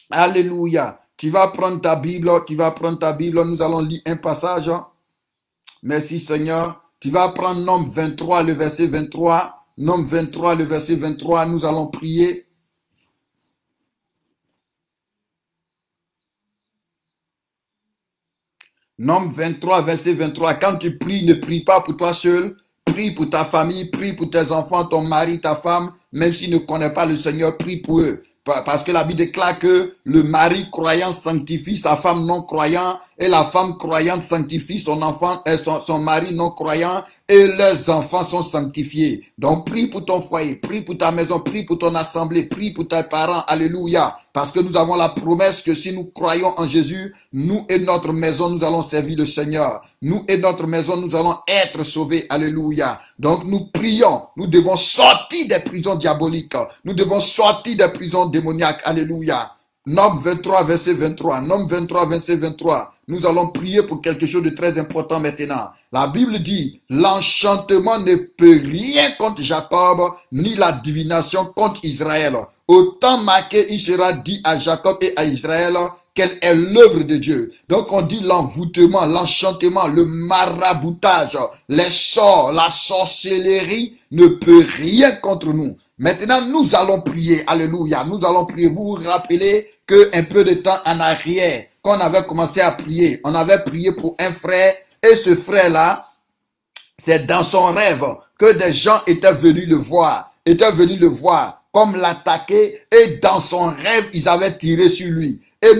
Alléluia. Tu vas prendre ta Bible, nous allons lire un passage. Merci Seigneur. Tu vas prendre Nombre 23, le verset 23. Nombre 23, le verset 23, nous allons prier. Nombre 23, verset 23. Quand tu pries, ne prie pas pour toi seul. Prie pour ta famille, prie pour tes enfants, ton mari, ta femme. Même s'ils ne connaissent pas le Seigneur, prie pour eux. Parce que la Bible déclare que le mari croyant sanctifie sa femme non croyante et la femme croyante sanctifie son enfant et son mari non croyant et leurs enfants sont sanctifiés. Donc prie pour ton foyer, prie pour ta maison, prie pour ton assemblée, prie pour tes parents. Alléluia. Parce que nous avons la promesse que si nous croyons en Jésus, nous et notre maison, nous allons servir le Seigneur. Nous et notre maison, nous allons être sauvés. Alléluia. Donc nous prions. Nous devons sortir des prisons diaboliques. Nous devons sortir des prisons démoniaques. Alléluia. Nombre 23, verset 23. Nombre 23, verset 23. Nous allons prier pour quelque chose de très important maintenant. La Bible dit, l'enchantement ne peut rien contre Jacob, ni la divination contre Israël. Au temps marqué, il sera dit à Jacob et à Israël quelle est l'œuvre de Dieu. Donc on dit l'envoûtement, l'enchantement, le maraboutage, les sorts, la sorcellerie ne peut rien contre nous. Maintenant, nous allons prier. Alléluia. Nous allons prier. Vous vous rappelez qu'un peu de temps en arrière, quand on avait commencé à prier, on avait prié pour un frère et ce frère-là, c'est dans son rêve que des gens étaient venus le voir, comme l'attaquer et dans son rêve, ils avaient tiré sur lui. Et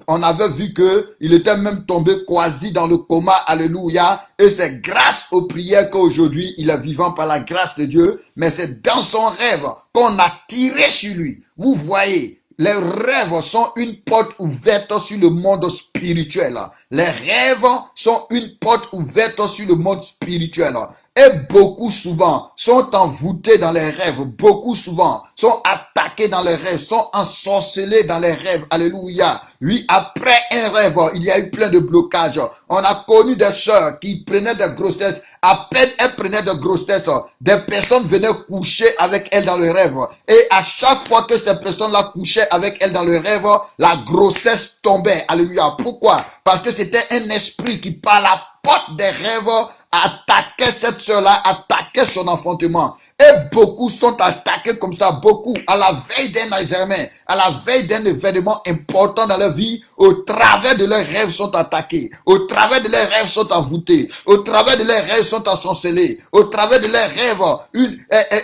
on avait vu que il était même tombé quasi dans le coma, alléluia. Et c'est grâce aux prières qu'aujourd'hui il est vivant par la grâce de Dieu. Mais c'est dans son rêve qu'on a tiré sur lui. Vous voyez, les rêves sont une porte ouverte sur le monde spirituel. Les rêves sont une porte ouverte sur le monde spirituel. Et beaucoup souvent sont envoûtés dans les rêves. Beaucoup souvent sont attaqués dans les rêves, sont ensorcelés dans les rêves. Alléluia. Oui, après un rêve, il y a eu plein de blocages. On a connu des sœurs qui prenaient des grossesses. À peine elles prenaient de grossesse, des personnes venaient coucher avec elles dans le rêve. Et à chaque fois que ces personnes-là couchaient avec elles dans le rêve, la grossesse tombait. Alléluia. Pourquoi? Parce que c'était un esprit qui, par la porte des rêves, attaquait cette sœur-là, attaquait son enfantement. Et beaucoup sont attaqués comme ça, beaucoup, à la veille d'un examen, à la veille d'un événement important dans leur vie, au travers de leurs rêves sont attaqués, au travers de leurs rêves sont envoûtés, au travers de leurs rêves sont ensorcelés, au travers de leurs rêves,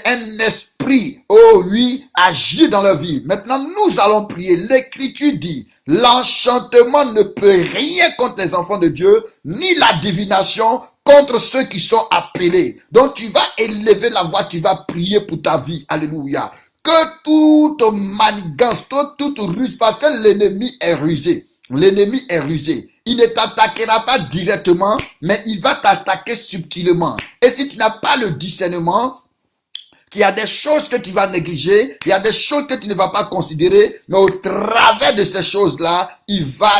un esprit, oh oui, agit dans leur vie. Maintenant, nous allons prier. L'Écriture dit, l'enchantement ne peut rien contre les enfants de Dieu, ni la divination contre ceux qui sont appelés. Donc tu vas élever la voix, tu vas prier pour ta vie. Alléluia. Que toute manigance, toute ruse, parce que l'ennemi est rusé. L'ennemi est rusé. Il ne t'attaquera pas directement, mais il va t'attaquer subtilement. Et si tu n'as pas le discernement, il y a des choses que tu vas négliger, il y a des choses que tu ne vas pas considérer, mais au travers de ces choses-là, il va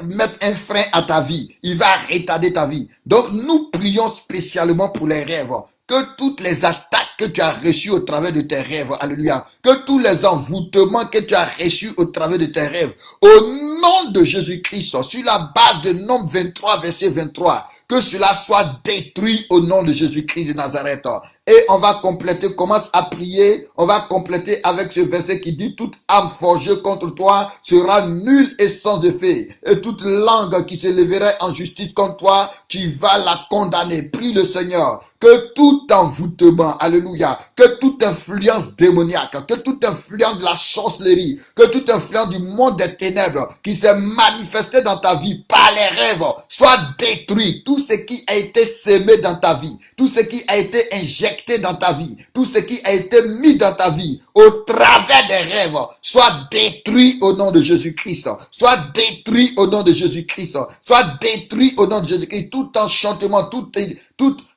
mettre un frein à ta vie, il va retarder ta vie. Donc nous prions spécialement pour les rêves, que toutes les attaques que tu as reçues au travers de tes rêves, alléluia, que tous les envoûtements que tu as reçus au travers de tes rêves, au nom de Jésus-Christ, sur la base de Nombre 23, verset 23, que cela soit détruit au nom de Jésus-Christ de Nazareth. Et on va compléter, commence à prier, on va compléter avec ce verset qui dit, toute âme forgée contre toi sera nulle et sans effet. Et toute langue qui se lèverait en justice contre toi, tu vas la condamner. Prie le Seigneur, que tout envoûtement, alléluia, que toute influence démoniaque, que toute influence de la sorcellerie, que toute influence du monde des ténèbres qui s'est manifestée dans ta vie par les rêves, soit détruit. Tout ce qui a été sémé dans ta vie, tout ce qui a été injecté dans ta vie, tout ce qui a été mis dans ta vie au travers des rêves, soit détruit au nom de Jésus-Christ, soit détruit au nom de Jésus-Christ, soit détruit au nom de Jésus-Christ. Tout enchantement, toute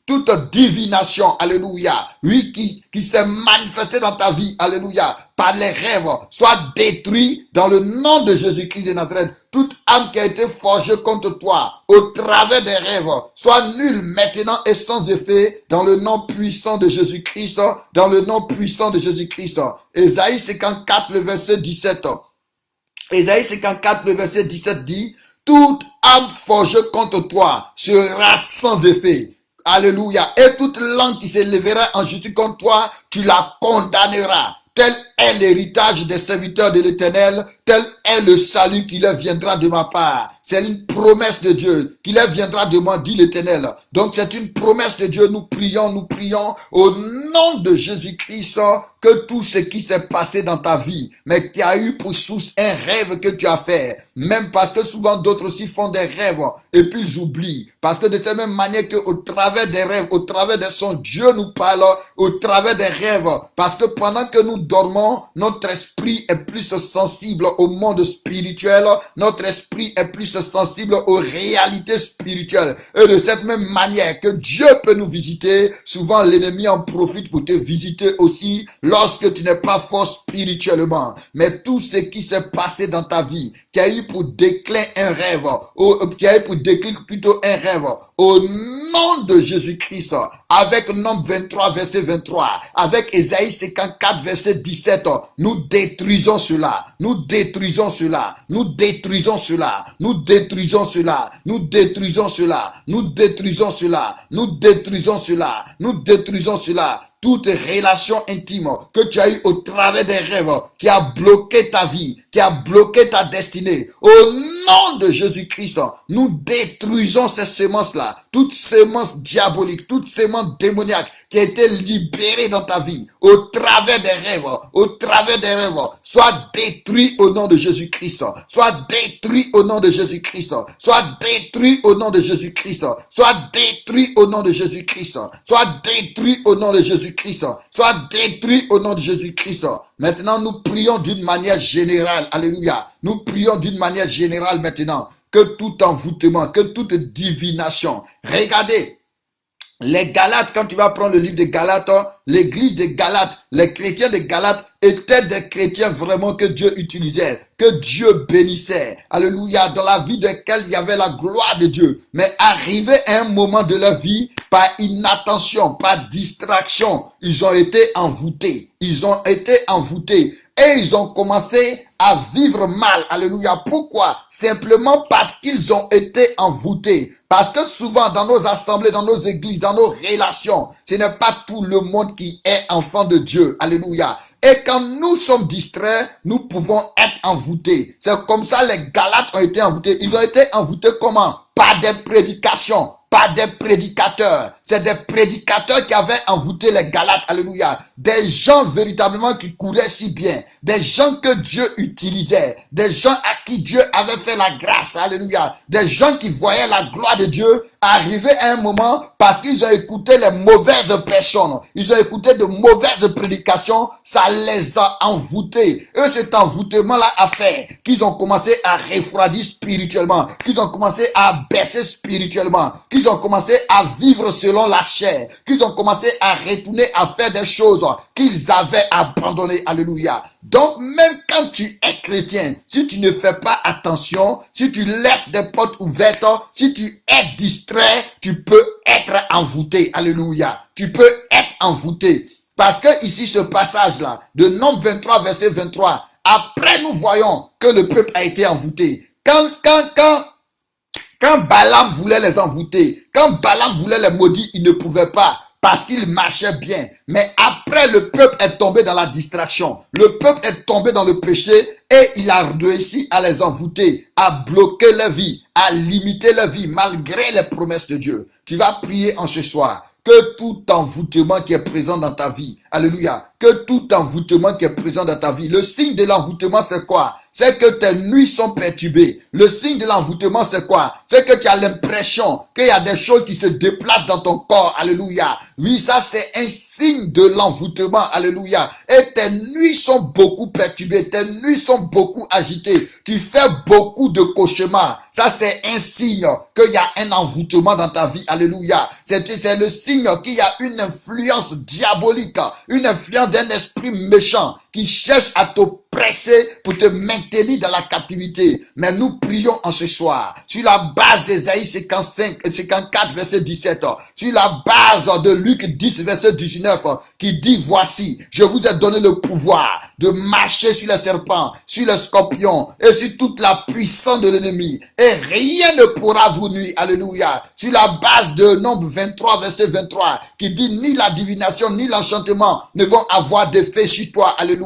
toute divination, alléluia, oui, qui s'est manifestée dans ta vie, alléluia, par les rêves, soit détruit dans le nom de Jésus-Christ de Nazareth. Toute âme qui a été forgée contre toi au travers des rêves, soit nulle maintenant et sans effet dans le nom puissant de Jésus-Christ, dans le nom puissant de Jésus-Christ. Ésaïe 54, le verset 17. Ésaïe 54, le verset 17 dit, toute âme forgée contre toi sera sans effet. Alléluia. Et toute langue qui s'élèvera en justice contre toi, tu la condamneras. Tel est l'héritage des serviteurs de l'Éternel, tel est le salut qui leur viendra de ma part. C'est une promesse de Dieu qui leur viendra de moi, dit l'Éternel. Donc c'est une promesse de Dieu. Nous prions au nom de Jésus-Christ que tout ce qui s'est passé dans ta vie, mais qui a eu pour source un rêve que tu as fait, même parce que souvent d'autres aussi font des rêves et puis ils oublient. Parce que de cette même manière qu'au travers des rêves, au travers des sons, Dieu nous parle au travers des rêves. Parce que pendant que nous dormons, notre esprit est plus sensible au monde spirituel, notre esprit est plus sensible aux réalités spirituelles. Et de cette même manière que Dieu peut nous visiter, souvent l'ennemi en profite pour te visiter aussi lorsque tu n'es pas fort spirituellement. Mais tout ce qui s'est passé dans ta vie, qui a eu pour déclin un rêve, qui a eu pour déclic plutôt un rêve, au nom de Jésus-Christ, avec Nombre 23, verset 23, avec Ésaïe 54, verset 17, nous détruisons cela, nous détruisons cela, nous détruisons cela, nous détruisons cela, nous détruisons cela, nous détruisons cela, nous détruisons cela, nous détruisons cela. Toute relation intime que tu as eu au travers des rêves qui a bloqué ta vie, qui a bloqué ta destinée. Au nom de Jésus-Christ, nous détruisons ces semences-là, toute semence diabolique, toute semence démoniaque qui a été libérée dans ta vie au travers des rêves, au travers des rêves, soit détruit au nom de Jésus-Christ, soit détruit au nom de Jésus-Christ, soit détruit au nom de Jésus-Christ, soit détruit au nom de Jésus-Christ, soit détruit au nom de Jésus-Christ, soit détruit au nom de Jésus-Christ. Maintenant, nous prions d'une manière générale. Alléluia. Nous prions d'une manière générale maintenant que tout envoûtement, que toute divination. Regardez, les Galates, quand tu vas prendre le livre de Galates, l'église de Galates, les chrétiens de Galates étaient des chrétiens vraiment que Dieu utilisait, que Dieu bénissait. Alléluia, dans la vie de laquelle il y avait la gloire de Dieu. Mais arrivé à un moment de leur vie, par inattention, par distraction, ils ont été envoûtés. Ils ont été envoûtés. Et ils ont commencé à vivre mal. Alléluia. Pourquoi? Simplement parce qu'ils ont été envoûtés. Parce que souvent dans nos assemblées, dans nos églises, dans nos relations, ce n'est pas tout le monde qui est enfant de Dieu. Alléluia. Et quand nous sommes distraits, nous pouvons être envoûtés. C'est comme ça les Galates ont été envoûtés. Ils ont été envoûtés comment? Par des prédications. Pas des prédicateurs. C'est des prédicateurs qui avaient envoûté les Galates. Alléluia. Des gens véritablement qui couraient si bien. Des gens que Dieu utilisait. Des gens à qui Dieu avait fait la grâce. Alléluia. Des gens qui voyaient la gloire de Dieu arriver à un moment parce qu'ils ont écouté les mauvaises personnes. Ils ont écouté de mauvaises prédications. Ça les a envoûtés. Et cet envoûtement-là a fait qu'ils ont commencé à refroidir spirituellement. Qu'ils ont commencé à baisser spirituellement. Qu'ils ont commencé à vivre selon la chair, qu'ils ont commencé à retourner à faire des choses qu'ils avaient abandonnées. Alléluia. Donc même quand tu es chrétien, si tu ne fais pas attention, si tu laisses des portes ouvertes, si tu es distrait, tu peux être envoûté. Alléluia. Tu peux être envoûté. Parce que ici, ce passage-là, de Nombre 23, verset 23, après nous voyons que le peuple a été envoûté. Quand Balaam voulait les envoûter, quand Balaam voulait les maudire, il ne pouvait pas parce qu'il marchait bien. Mais après, le peuple est tombé dans la distraction. Le peuple est tombé dans le péché et il a réussi à les envoûter, à bloquer leur vie, à limiter leur vie malgré les promesses de Dieu. Tu vas prier en ce soir que tout envoûtement qui est présent dans ta vie Alléluia. Que tout envoûtement qui est présent dans ta vie, le signe de l'envoûtement, c'est quoi? C'est que tes nuits sont perturbées. Le signe de l'envoûtement, c'est quoi? C'est que tu as l'impression qu'il y a des choses qui se déplacent dans ton corps. Alléluia. Oui, ça c'est un signe de l'envoûtement. Alléluia. Et tes nuits sont beaucoup perturbées. Tes nuits sont beaucoup agitées. Tu fais beaucoup de cauchemars. Ça c'est un signe qu'il y a un envoûtement dans ta vie. Alléluia. C'est le signe qu'il y a une influence diabolique, une influence d'un esprit méchant qui cherche à t'oppresser pour te maintenir dans la captivité. Mais nous prions en ce soir, sur la base d'Ésaïe 54, verset 17, sur la base de Luc 10, verset 19, qui dit, voici, je vous ai donné le pouvoir de marcher sur les serpents, sur les scorpions et sur toute la puissance de l'ennemi. Et rien ne pourra vous nuire. Alléluia. Sur la base de Nombre 23, verset 23, qui dit, ni la divination, ni l'enchantement ne vont avoir d'effet sur toi. Alléluia.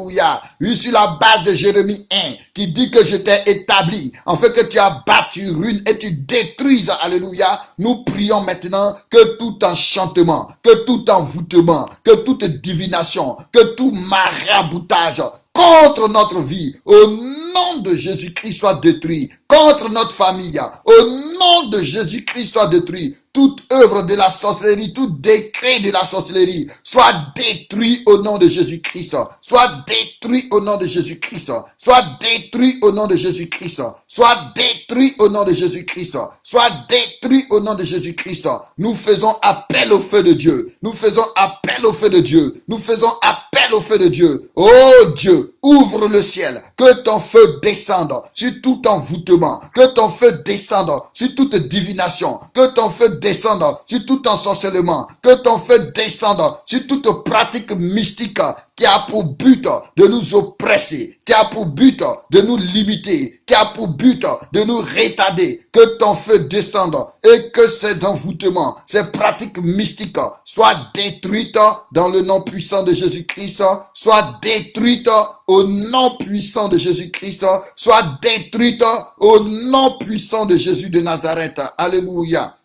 Oui, sur la base de Jérémie 1, qui dit que je t'ai établi, en fait que tu as battu, ruines et tu détruises. Alléluia. Nous prions maintenant que tout enchantement, que tout envoûtement, que toute divination, que tout maraboutage contre notre vie, au nom de Jésus-Christ soit détruit, contre notre famille, au nom de Jésus-Christ soit détruit, toute œuvre de la sorcellerie, tout décret de la sorcellerie, soit détruit au nom de Jésus-Christ, soit détruit au nom de Jésus-Christ, soit détruit au nom de Jésus-Christ, soit détruit au nom de Jésus-Christ, soit détruit au nom de Jésus-Christ. Nous faisons appel au feu de Dieu, nous faisons appel au feu de Dieu, nous faisons appel au feu de Dieu. Oh Dieu, ouvre le ciel, que ton feu descende sur tout envoûtement, que ton feu descende sur toute divination, que ton feu descende sur tout ensorcellement, que ton feu descende sur toute pratique mystique qui a pour but de nous oppresser, qui a pour but de nous limiter, qui a pour but de nous retarder. Que ton feu descende et que ces envoûtements, ces pratiques mystiques soient détruites dans le nom puissant de Jésus-Christ, soient détruites au nom puissant de Jésus-Christ, soient détruites au nom puissant de Jésus de Nazareth. Alléluia.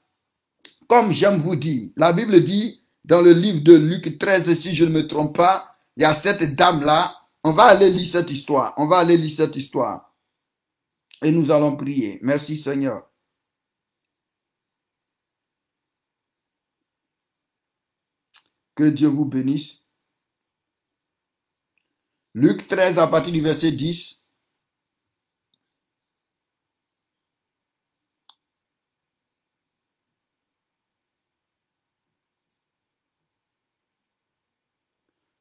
Comme j'aime vous dire, la Bible dit dans le livre de Luc 13, si je ne me trompe pas, il y a cette dame-là. On va aller lire cette histoire. On va aller lire cette histoire. Et nous allons prier. Merci Seigneur. Que Dieu vous bénisse. Luc 13 à partir du verset 10.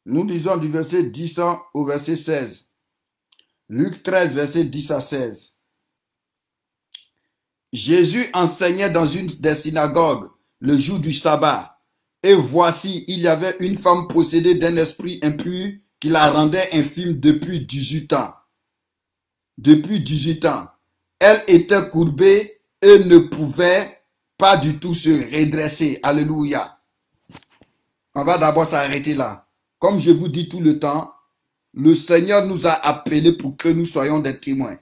Nous lisons du verset 10 au verset 16. Luc 13, verset 10 à 16. Jésus enseignait dans une des synagogues le jour du sabbat. Et voici, il y avait une femme possédée d'un esprit impur qui la rendait infime depuis 18 ans. Depuis 18 ans. Elle était courbée et ne pouvait pas du tout se redresser. Alléluia. On va d'abord s'arrêter là. Comme je vous dis tout le temps, le Seigneur nous a appelés pour que nous soyons des témoins.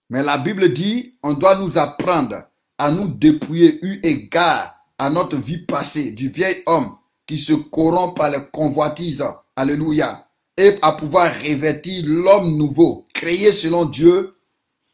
Mais la Bible dit, on doit nous apprendre à nous dépouiller eu égard à notre vie passée du vieil homme qui se corrompt par les convoitises. Alléluia. Et à pouvoir revêtir l'homme nouveau, créé selon Dieu.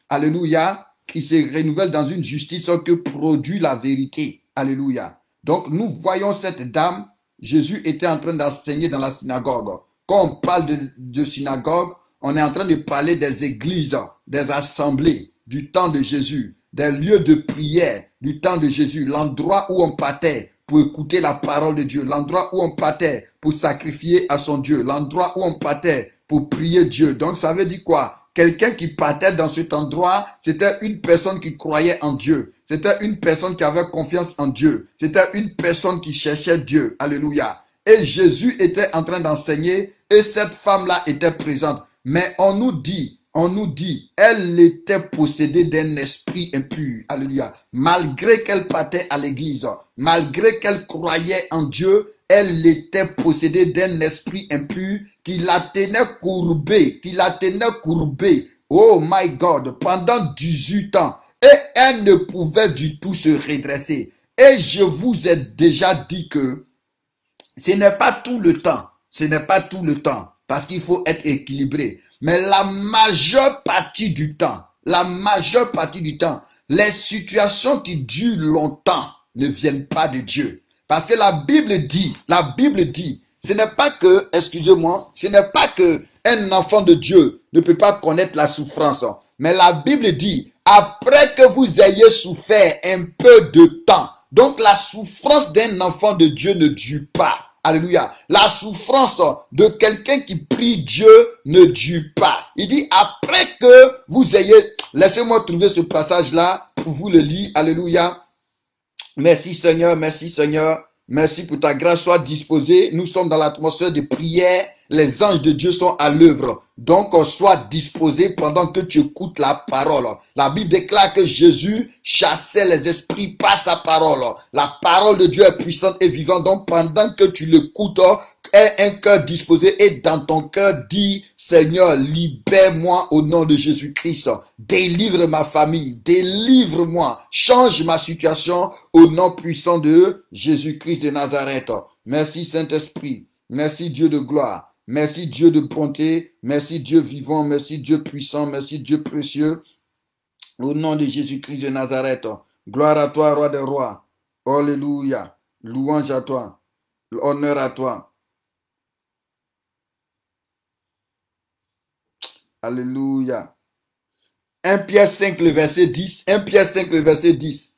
Alléluia. Qui se renouvelle dans une justice que produit la vérité. Alléluia. Donc nous voyons cette dame. Jésus était en train d'enseigner dans la synagogue. Quand on parle de synagogue, on est en train de parler des églises, des assemblées du temps de Jésus, des lieux de prière du temps de Jésus, l'endroit où on partait pour écouter la parole de Dieu, l'endroit où on partait pour sacrifier à son Dieu, l'endroit où on partait pour prier Dieu. Donc ça veut dire quoi? Quelqu'un qui partait dans cet endroit, c'était une personne qui croyait en Dieu. C'était une personne qui avait confiance en Dieu. C'était une personne qui cherchait Dieu. Alléluia. Et Jésus était en train d'enseigner et cette femme-là était présente. Mais on nous dit, elle était possédée d'un esprit impur. Alléluia. Malgré qu'elle partait à l'église, malgré qu'elle croyait en Dieu, elle était possédée d'un esprit impur qui la tenait courbée, Oh my God, pendant 18 ans. Et elle ne pouvait du tout se redresser. Et je vous ai déjà dit que ce n'est pas tout le temps Ce n'est pas tout le temps, parce qu'il faut être équilibré. Mais la majeure partie du temps, les situations qui durent longtemps ne viennent pas de Dieu. Parce que la Bible dit, ce n'est pas que, excusez-moi, ce n'est pas que un enfant de Dieu ne peut pas connaître la souffrance. Mais la Bible dit, après que vous ayez souffert un peu de temps, donc la souffrance d'un enfant de Dieu ne dure pas. Alléluia. La souffrance de quelqu'un qui prie Dieu ne dure pas. Il dit, après que vous ayez, laissez-moi trouver ce passage-là pour vous le lire. Alléluia. Merci Seigneur, merci Seigneur. Merci pour ta grâce, sois disposé. Nous sommes dans l'atmosphère de prière. Les anges de Dieu sont à l'œuvre. Donc, sois disposé pendant que tu écoutes la parole. La Bible déclare que Jésus chassait les esprits par sa parole. La parole de Dieu est puissante et vivante. Donc, pendant que tu l'écoutes, aie un cœur disposé et dans ton cœur, dis, Seigneur, libère-moi au nom de Jésus-Christ. Délivre ma famille, délivre-moi, change ma situation au nom puissant de Jésus-Christ de Nazareth. Merci Saint-Esprit, merci Dieu de gloire. Merci Dieu de bonté, merci Dieu vivant, merci Dieu puissant, merci Dieu précieux. Au nom de Jésus-Christ de Nazareth, gloire à toi, roi des rois. Alléluia. Louange à toi. Honneur à toi. Alléluia. 1 Pierre 5, le verset 10. 1 Pierre 5, le verset 10.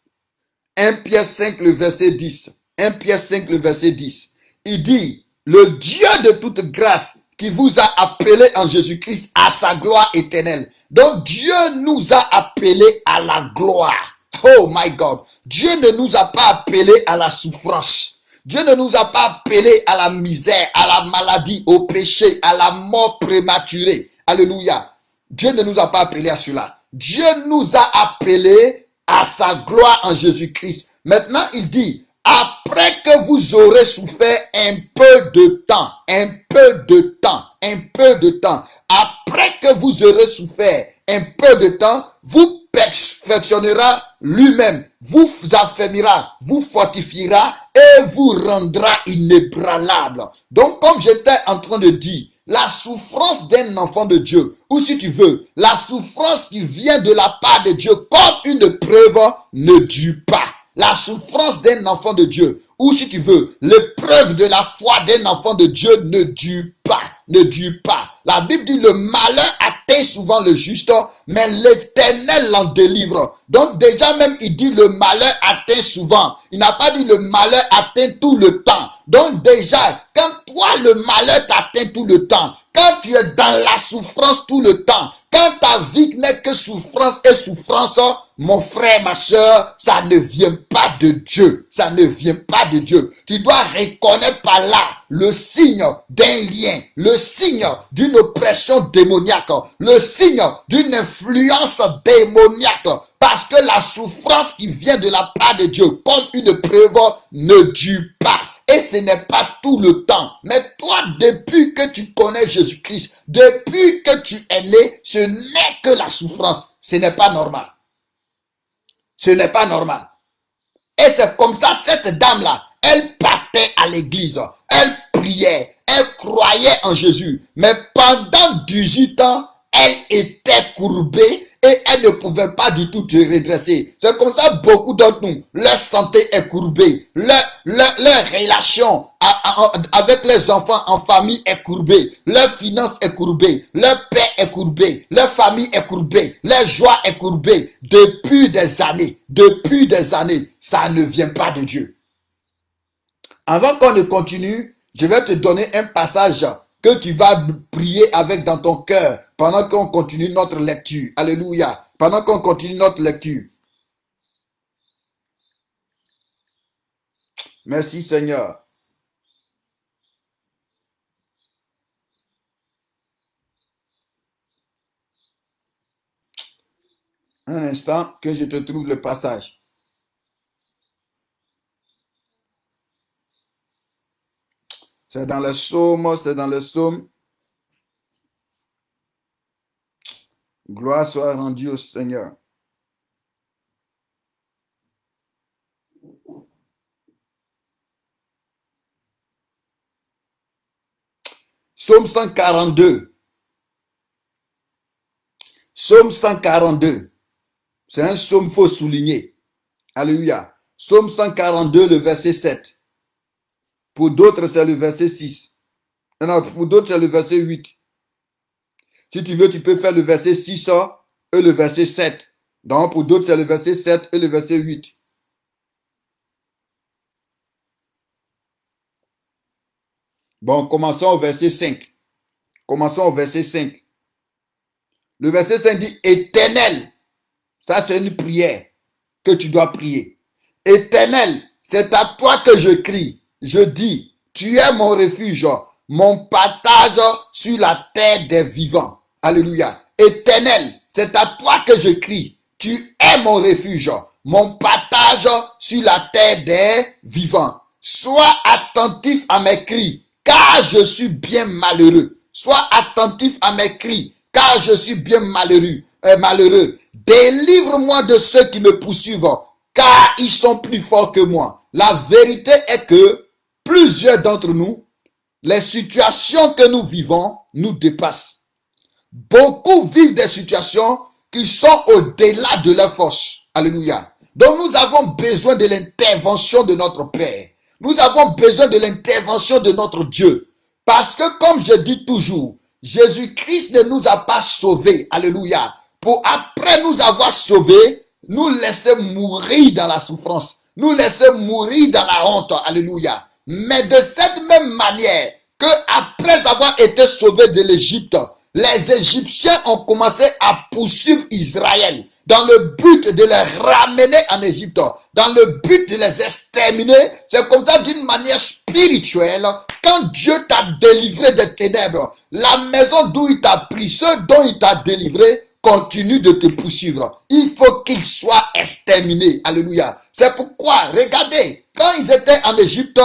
1 Pierre 5, le verset 10. 1 Pierre 5, le verset 10. Il dit, le Dieu de toute grâce qui vous a appelé en Jésus-Christ à sa gloire éternelle. Donc Dieu nous a appelés à la gloire. Oh my God. Dieu ne nous a pas appelés à la souffrance. Dieu ne nous a pas appelés à la misère, à la maladie, au péché, à la mort prématurée. Alléluia. Dieu ne nous a pas appelés à cela. Dieu nous a appelés à sa gloire en Jésus-Christ. Maintenant, il dit, après que vous aurez souffert un peu de temps, après que vous aurez souffert un peu de temps, vous perfectionnera lui-même, vous affermira, vous fortifiera et vous rendra inébranlable. Donc, comme j'étais en train de dire, la souffrance d'un enfant de Dieu, ou si tu veux, la souffrance qui vient de la part de Dieu comme une preuve ne dure pas. La souffrance d'un enfant de Dieu, ou si tu veux, l'épreuve de la foi d'un enfant de Dieu ne dure pas, ne dure pas. La Bible dit le malheur atteint souvent le juste, mais l'Éternel l'en délivre. Donc déjà même il dit le malheur atteint souvent. Il n'a pas dit le malheur atteint tout le temps. Donc déjà, quand toi le malheur t'atteint tout le temps, quand tu es dans la souffrance tout le temps, quand ta vie n'est que souffrance et souffrance, mon frère, ma soeur, ça ne vient pas de Dieu. Ça ne vient pas de Dieu. Tu dois reconnaître par là le signe d'un lien, le signe d'une oppression démoniaque, le signe d'une influence démoniaque. Parce que la souffrance qui vient de la part de Dieu comme une preuve ne dure pas. Et ce n'est pas tout le temps. Mais toi, depuis que tu connais Jésus-Christ, depuis que tu es né, ce n'est que la souffrance. Ce n'est pas normal. Ce n'est pas normal. Et c'est comme ça, cette dame-là, elle partait à l'église. Elle priait. Elle croyait en Jésus. Mais pendant 18 ans, elle était courbée et elle ne pouvait pas du tout se redresser. C'est comme ça beaucoup d'entre nous, leur santé est courbée, leur relation avec les enfants en famille est courbée, leur finance est courbée, leur paix est courbée, leur famille est courbée, leur joie est courbée depuis des années, ça ne vient pas de Dieu. Avant qu'on ne continue, je vais te donner un passage que tu vas prier avec dans ton cœur pendant qu'on continue notre lecture. Alléluia. Pendant qu'on continue notre lecture. Merci Seigneur. Un instant que je te trouve le passage. C'est dans le psaume, c'est dans le psaume. Gloire soit rendue au Seigneur. Psaume 142. Psaume 142. C'est un psaume, il faut souligner. Alléluia. Psaume 142, le verset 7. Pour d'autres, c'est le verset 6. Non, pour d'autres, c'est le verset 8. Si tu veux, tu peux faire le verset 6 et le verset 7. Donc, pour d'autres, c'est le verset 7 et le verset 8. Bon, commençons au verset 5. Commençons au verset 5. Le verset 5 dit, Éternel, ça c'est une prière que tu dois prier. Éternel, c'est à toi que je crie. Je dis, tu es mon refuge, mon partage sur la terre des vivants. Alléluia. Éternel, c'est à toi que je crie. Tu es mon refuge, mon partage sur la terre des vivants. Sois attentif à mes cris, car je suis bien malheureux. Sois attentif à mes cris, car je suis bien malheureux. Délivre-moi de ceux qui me poursuivent, car ils sont plus forts que moi. La vérité est que plusieurs d'entre nous, les situations que nous vivons nous dépassent. Beaucoup vivent des situations qui sont au-delà de leur force. Alléluia. Donc nous avons besoin de l'intervention de notre Père. Nous avons besoin de l'intervention de notre Dieu. Parce que comme je dis toujours, Jésus-Christ ne nous a pas sauvés. Alléluia. Pour après nous avoir sauvés, nous laisser mourir dans la souffrance. Nous laisser mourir dans la honte. Alléluia. Mais de cette même manière que après avoir été sauvés de l'Égypte, les Égyptiens ont commencé à poursuivre Israël dans le but de les ramener en Égypte, dans le but de les exterminer. C'est comme ça d'une manière spirituelle, quand Dieu t'a délivré des ténèbres, la maison d'où il t'a pris, ceux dont il t'a délivré, continue de te poursuivre. Il faut qu'ils soient exterminés. Alléluia. C'est pourquoi, regardez, quand ils étaient en Égypte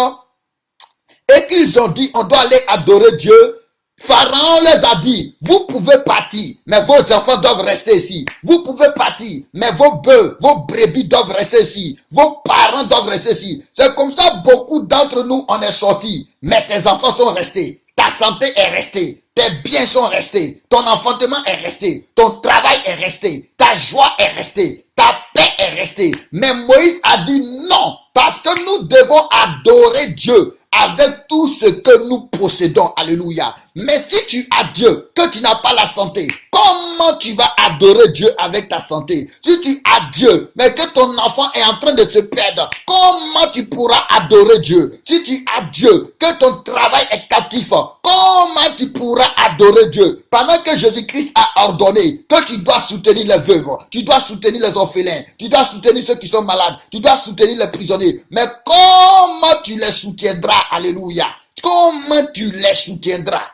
et qu'ils ont dit, on doit aller adorer Dieu, Pharaon les a dit, vous pouvez partir, mais vos enfants doivent rester ici. Vous pouvez partir, mais vos bœufs, vos brebis doivent rester ici. Vos parents doivent rester ici. C'est comme ça, beaucoup d'entre nous, on est sortis. Mais tes enfants sont restés. Ta santé est restée. Tes biens sont restés. Ton enfantement est resté. Ton travail est resté. Ta joie est restée. Ta paix est restée. Mais Moïse a dit non, parce que nous devons adorer Dieu avec tout ce que nous possédons. Alléluia. Mais si tu as Dieu, que tu n'as pas la santé, comment tu vas adorer Dieu avec ta santé? Si tu as Dieu, mais que ton enfant est en train de se perdre, comment tu pourras adorer Dieu? Si tu as Dieu, que ton travail est captif, comment tu pourras adorer Dieu? Pendant que Jésus-Christ a ordonné que tu dois soutenir les veuves, tu dois soutenir les orphelins, tu dois soutenir ceux qui sont malades, tu dois soutenir les prisonniers. Mais comment tu les soutiendras? Alléluia. Comment tu les soutiendras?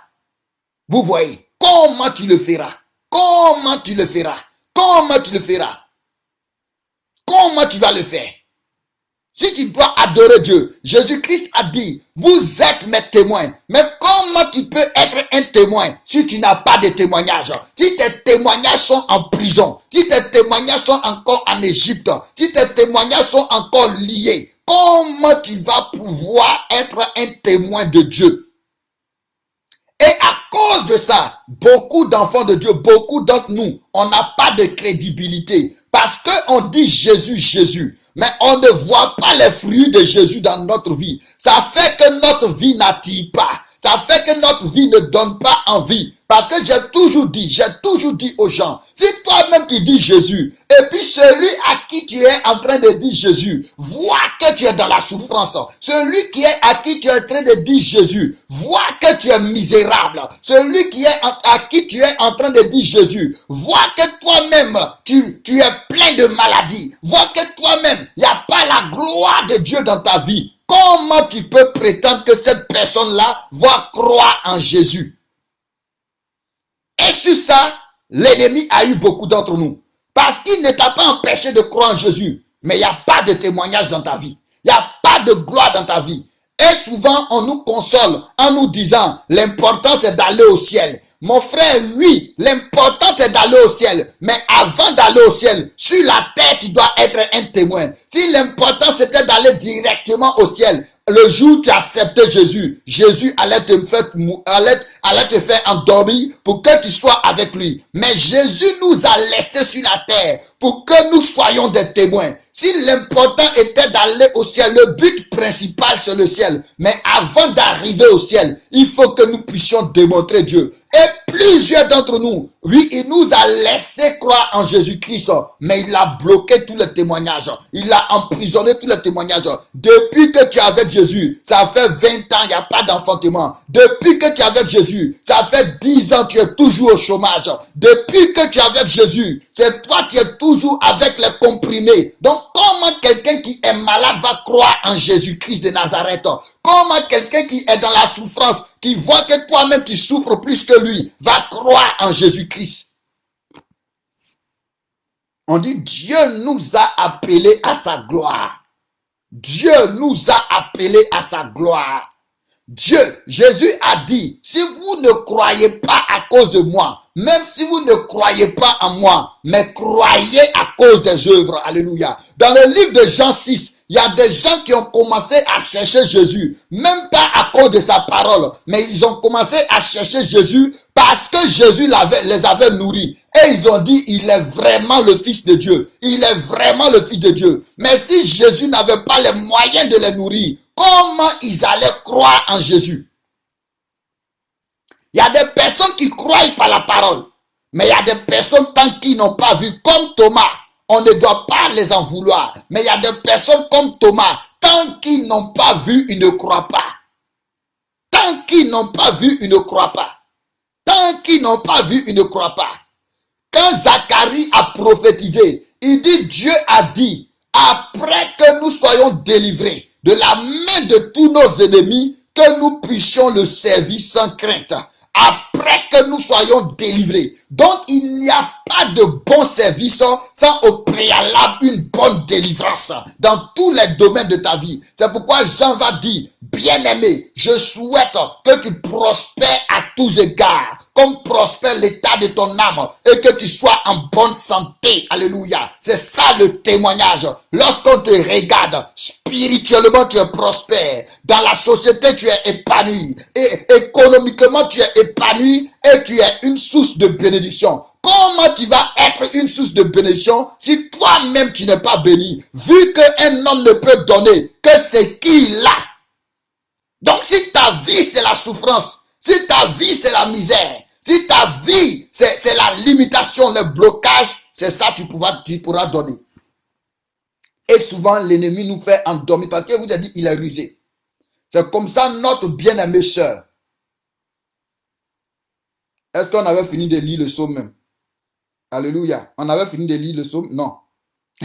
Vous voyez, comment tu le feras? Comment tu le feras? Comment tu le feras? Comment tu vas le faire? Si tu dois adorer Dieu, Jésus-Christ a dit, vous êtes mes témoins. Mais comment tu peux être un témoin si tu n'as pas de témoignage? Si tes témoignages sont en prison, si tes témoignages sont encore en Égypte, si tes témoignages sont encore liés, comment tu vas pouvoir être un témoin de Dieu? Et à cause de ça, beaucoup d'enfants de Dieu, beaucoup d'entre nous, on n'a pas de crédibilité. Parce qu'on dit Jésus, Jésus. Mais on ne voit pas les fruits de Jésus dans notre vie. Ça fait que notre vie n'attire pas. Ça fait que notre vie ne donne pas envie. Parce que j'ai toujours dit aux gens, si toi-même tu dis Jésus, et puis celui à qui tu es en train de dire Jésus, voit que tu es dans la souffrance. Celui qui est à qui tu es en train de dire Jésus, voit que tu es misérable. Celui qui est à qui tu es en train de dire Jésus, voit que toi-même, tu es plein de maladies. Voit que toi-même, il n'y a pas la gloire de Dieu dans ta vie. Comment tu peux prétendre que cette personne-là va croire en Jésus? Et sur ça, l'ennemi a eu beaucoup d'entre nous. Parce qu'il ne t'a pas empêché de croire en Jésus. Mais il n'y a pas de témoignage dans ta vie. Il n'y a pas de gloire dans ta vie. Et souvent, on nous console en nous disant, l'important c'est d'aller au ciel. Mon frère, oui, l'important c'est d'aller au ciel. Mais avant d'aller au ciel, sur la terre, tu dois être un témoin. Si l'important c'était d'aller directement au ciel, le jour où tu acceptais Jésus, Jésus allait allait te faire endormir pour que tu sois avec lui. Mais Jésus nous a laissés sur la terre pour que nous soyons des témoins. Si l'important était d'aller au ciel, le but principal c'est le ciel. Mais avant d'arriver au ciel, il faut que nous puissions démontrer Dieu. Et plusieurs d'entre nous, oui, il nous a laissé croire en Jésus-Christ, mais il a bloqué tous les témoignages. Il a emprisonné tous les témoignages. Depuis que tu es avec Jésus, ça fait 20 ans, il n'y a pas d'enfantement. Depuis que tu es avec Jésus, ça fait 10 ans, tu es toujours au chômage. Depuis que tu es avec Jésus, c'est toi qui es toujours avec les comprimés. Donc, comment quelqu'un qui est malade va croire en Jésus-Christ de Nazareth? Comment quelqu'un qui est dans la souffrance, qui voit que toi-même tu souffres plus que lui, va croire en Jésus-Christ? On dit Dieu nous a appelés à sa gloire. Dieu nous a appelés à sa gloire. Dieu, Jésus a dit, si vous ne croyez pas à cause de moi, même si vous ne croyez pas en moi, mais croyez à cause des œuvres. Alléluia. Dans le livre de Jean 6, il y a des gens qui ont commencé à chercher Jésus, même pas à cause de sa parole, mais ils ont commencé à chercher Jésus parce que Jésus les avait nourris. Et ils ont dit, il est vraiment le Fils de Dieu. Il est vraiment le Fils de Dieu. Mais si Jésus n'avait pas les moyens de les nourrir, comment ils allaient croire en Jésus? Il y a des personnes qui croient par la parole, mais il y a des personnes tant qu'ils n'ont pas vu, comme Thomas. On ne doit pas les en vouloir. Mais il y a des personnes comme Thomas, tant qu'ils n'ont pas vu, ils ne croient pas. Tant qu'ils n'ont pas vu, ils ne croient pas. Tant qu'ils n'ont pas vu, ils ne croient pas. Quand Zacharie a prophétisé, il dit, Dieu a dit, après que nous soyons délivrés de la main de tous nos ennemis, que nous puissions le servir sans crainte. Après que nous soyons délivrés. Donc, il n'y a pas de bon service sans au préalable une bonne délivrance dans tous les domaines de ta vie. C'est pourquoi Jean va dire, bien-aimé, je souhaite que tu prospères à tous égards, comme prospère l'état de ton âme et que tu sois en bonne santé. Alléluia. C'est ça le témoignage. Lorsqu'on te regarde, spirituellement tu es prospère. Dans la société tu es épanoui. Et économiquement tu es épanoui et tu es une source de bénédiction. Comment tu vas être une source de bénédiction si toi-même tu n'es pas béni? Vu qu'un homme ne peut donner que ce qu'il a. Donc si ta vie c'est la souffrance, si ta vie c'est la misère, si ta vie c'est la limitation, le blocage, c'est ça que tu pourras donner. Et souvent l'ennemi nous fait endormir parce que vous avez dit il est rusé. C'est comme ça notre bien-aimée sœur. Est-ce qu'on avait fini de lire le psaume même? Alléluia. On avait fini de lire le psaume? Non.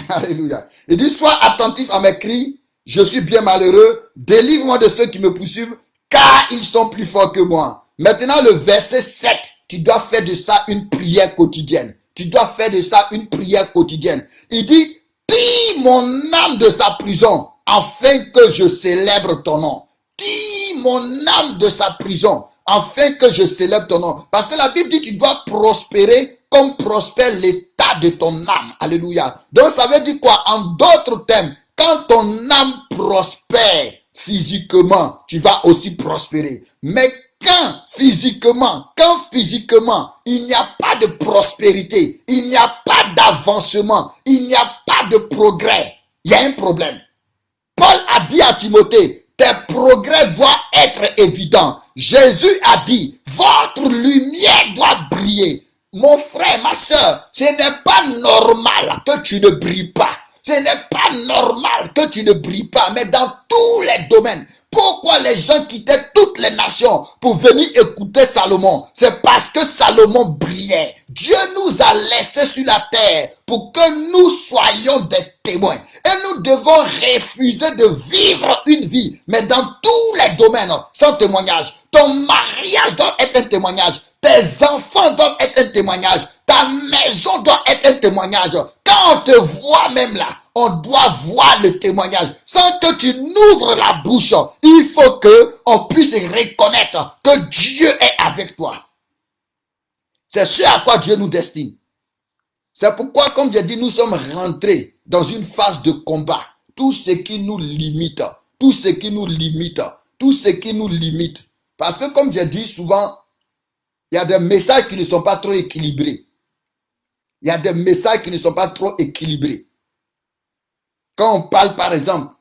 Alléluia. Il dit, sois attentif à mes cris, je suis bien malheureux, délivre-moi de ceux qui me poursuivent, car ils sont plus forts que moi. Maintenant, le verset 7, tu dois faire de ça une prière quotidienne. Tu dois faire de ça une prière quotidienne. Il dit, tire mon âme de sa prison, afin que je célèbre ton nom. Tire mon âme de sa prison, afin que je célèbre ton nom. Parce que la Bible dit, tu dois prospérer comme prospère l'état de ton âme. Alléluia. Donc ça veut dire quoi? En d'autres termes, quand ton âme prospère physiquement, tu vas aussi prospérer. Mais quand physiquement, il n'y a pas de prospérité, il n'y a pas d'avancement, il n'y a pas de progrès, il y a un problème. Paul a dit à Timothée, tes progrès doivent être évidents. Jésus a dit, votre lumière doit briller. Mon frère, ma soeur, ce n'est pas normal que tu ne brilles pas. Ce n'est pas normal que tu ne brilles pas, mais dans tous les domaines. Pourquoi les gens quittaient toutes les nations pour venir écouter Salomon? C'est parce que Salomon brillait. Dieu nous a laissés sur la terre pour que nous soyons des témoins. Et nous devons refuser de vivre une vie, mais dans tous les domaines, sans témoignage. Ton mariage doit être un témoignage. Tes enfants doivent être un témoignage. Ta maison doit être un témoignage. Quand on te voit même là, on doit voir le témoignage. Sans que tu n'ouvres la bouche, il faut que on puisse reconnaître que Dieu est avec toi. C'est ce à quoi Dieu nous destine. C'est pourquoi, comme j'ai dit, nous sommes rentrés dans une phase de combat. Tout ce qui nous limite, tout ce qui nous limite, tout ce qui nous limite. Parce que comme je dis souvent, il y a des messages qui ne sont pas trop équilibrés. Il y a des messages qui ne sont pas trop équilibrés. Quand on parle par exemple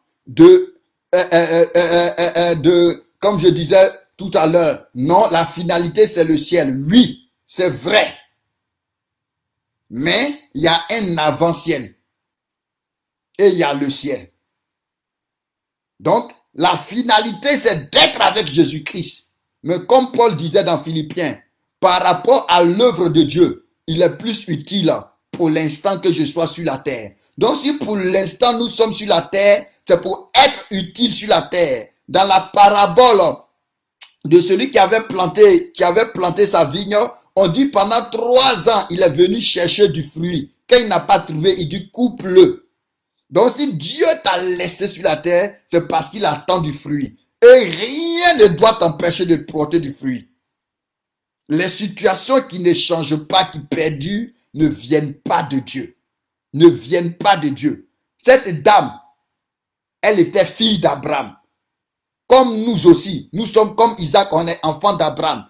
comme je disais tout à l'heure, non, la finalité c'est le ciel. Oui, c'est vrai. Mais il y a un avant-ciel. Et il y a le ciel. Donc, la finalité c'est d'être avec Jésus-Christ. Mais comme Paul disait dans Philippiens, par rapport à l'œuvre de Dieu, il est plus utile pour l'instant que je sois sur la terre. Donc si pour l'instant nous sommes sur la terre, c'est pour être utile sur la terre. Dans la parabole de celui qui avait planté sa vigne, on dit pendant 3 ans, il est venu chercher du fruit. Quand il n'a pas trouvé, il dit coupe-le. Donc si Dieu t'a laissé sur la terre, c'est parce qu'il attend du fruit. Et rien ne doit t'empêcher de porter du fruit. Les situations qui ne changent pas, qui perdurent, ne viennent pas de Dieu. Ne viennent pas de Dieu. Cette dame, elle était fille d'Abraham. Comme nous aussi, nous sommes comme Isaac, on est enfant d'Abraham.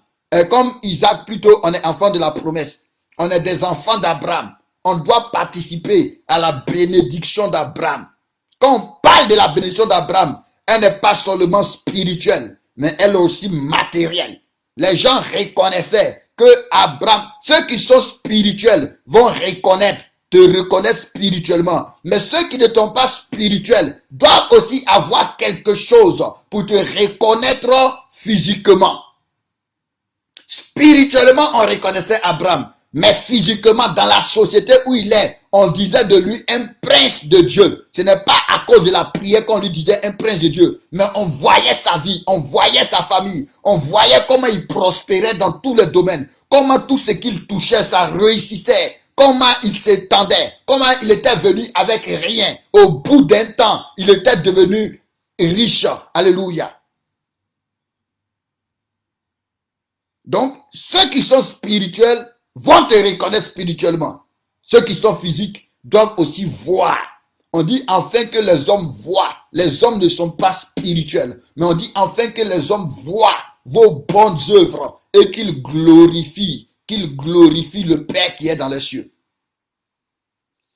Comme Isaac plutôt, on est enfant de la promesse. On est des enfants d'Abraham. On doit participer à la bénédiction d'Abraham. Quand on parle de la bénédiction d'Abraham, elle n'est pas seulement spirituelle, mais elle est aussi matérielle. Les gens reconnaissaient que Abraham, ceux qui sont spirituels vont reconnaître, te reconnaître spirituellement. Mais ceux qui ne sont pas spirituels doivent aussi avoir quelque chose pour te reconnaître physiquement. Spirituellement, on reconnaissait Abraham. Mais physiquement, dans la société où il est, on disait de lui un prince de Dieu. Ce n'est pas à cause de la prière qu'on lui disait un prince de Dieu. Mais on voyait sa vie, on voyait sa famille. On voyait comment il prospérait dans tous les domaines. Comment tout ce qu'il touchait, ça réussissait. Comment il s'étendait. Comment il était venu avec rien. Au bout d'un temps, il était devenu riche. Alléluia. Donc, ceux qui sont spirituels vont te reconnaître spirituellement. Ceux qui sont physiques doivent aussi voir. On dit afin que les hommes voient. Les hommes ne sont pas spirituels. Mais on dit afin que les hommes voient vos bonnes œuvres et qu'ils glorifient le Père qui est dans les cieux.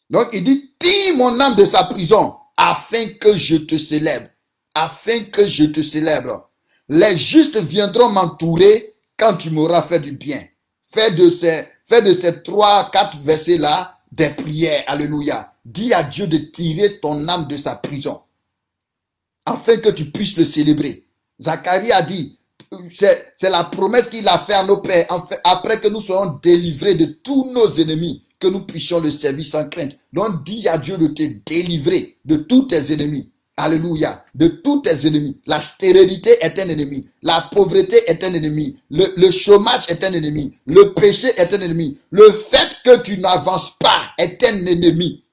Donc il dit, tire mon âme de sa prison afin que je te célèbre. Afin que je te célèbre. Les justes viendront m'entourer quand tu m'auras fait du bien. Fais de ces 3-4 versets-là des prières. Alléluia. Dis à Dieu de tirer ton âme de sa prison. Afin que tu puisses le célébrer. Zacharie a dit, c'est la promesse qu'il a fait à nos pères. Après que nous soyons délivrés de tous nos ennemis, que nous puissions le servir sans crainte. Donc dis à Dieu de te délivrer de tous tes ennemis. Alléluia. De tous tes ennemis. La stérilité est un ennemi. La pauvreté est un ennemi. Le chômage est un ennemi. Le péché est un ennemi. Le fait que tu n'avances pas est un ennemi.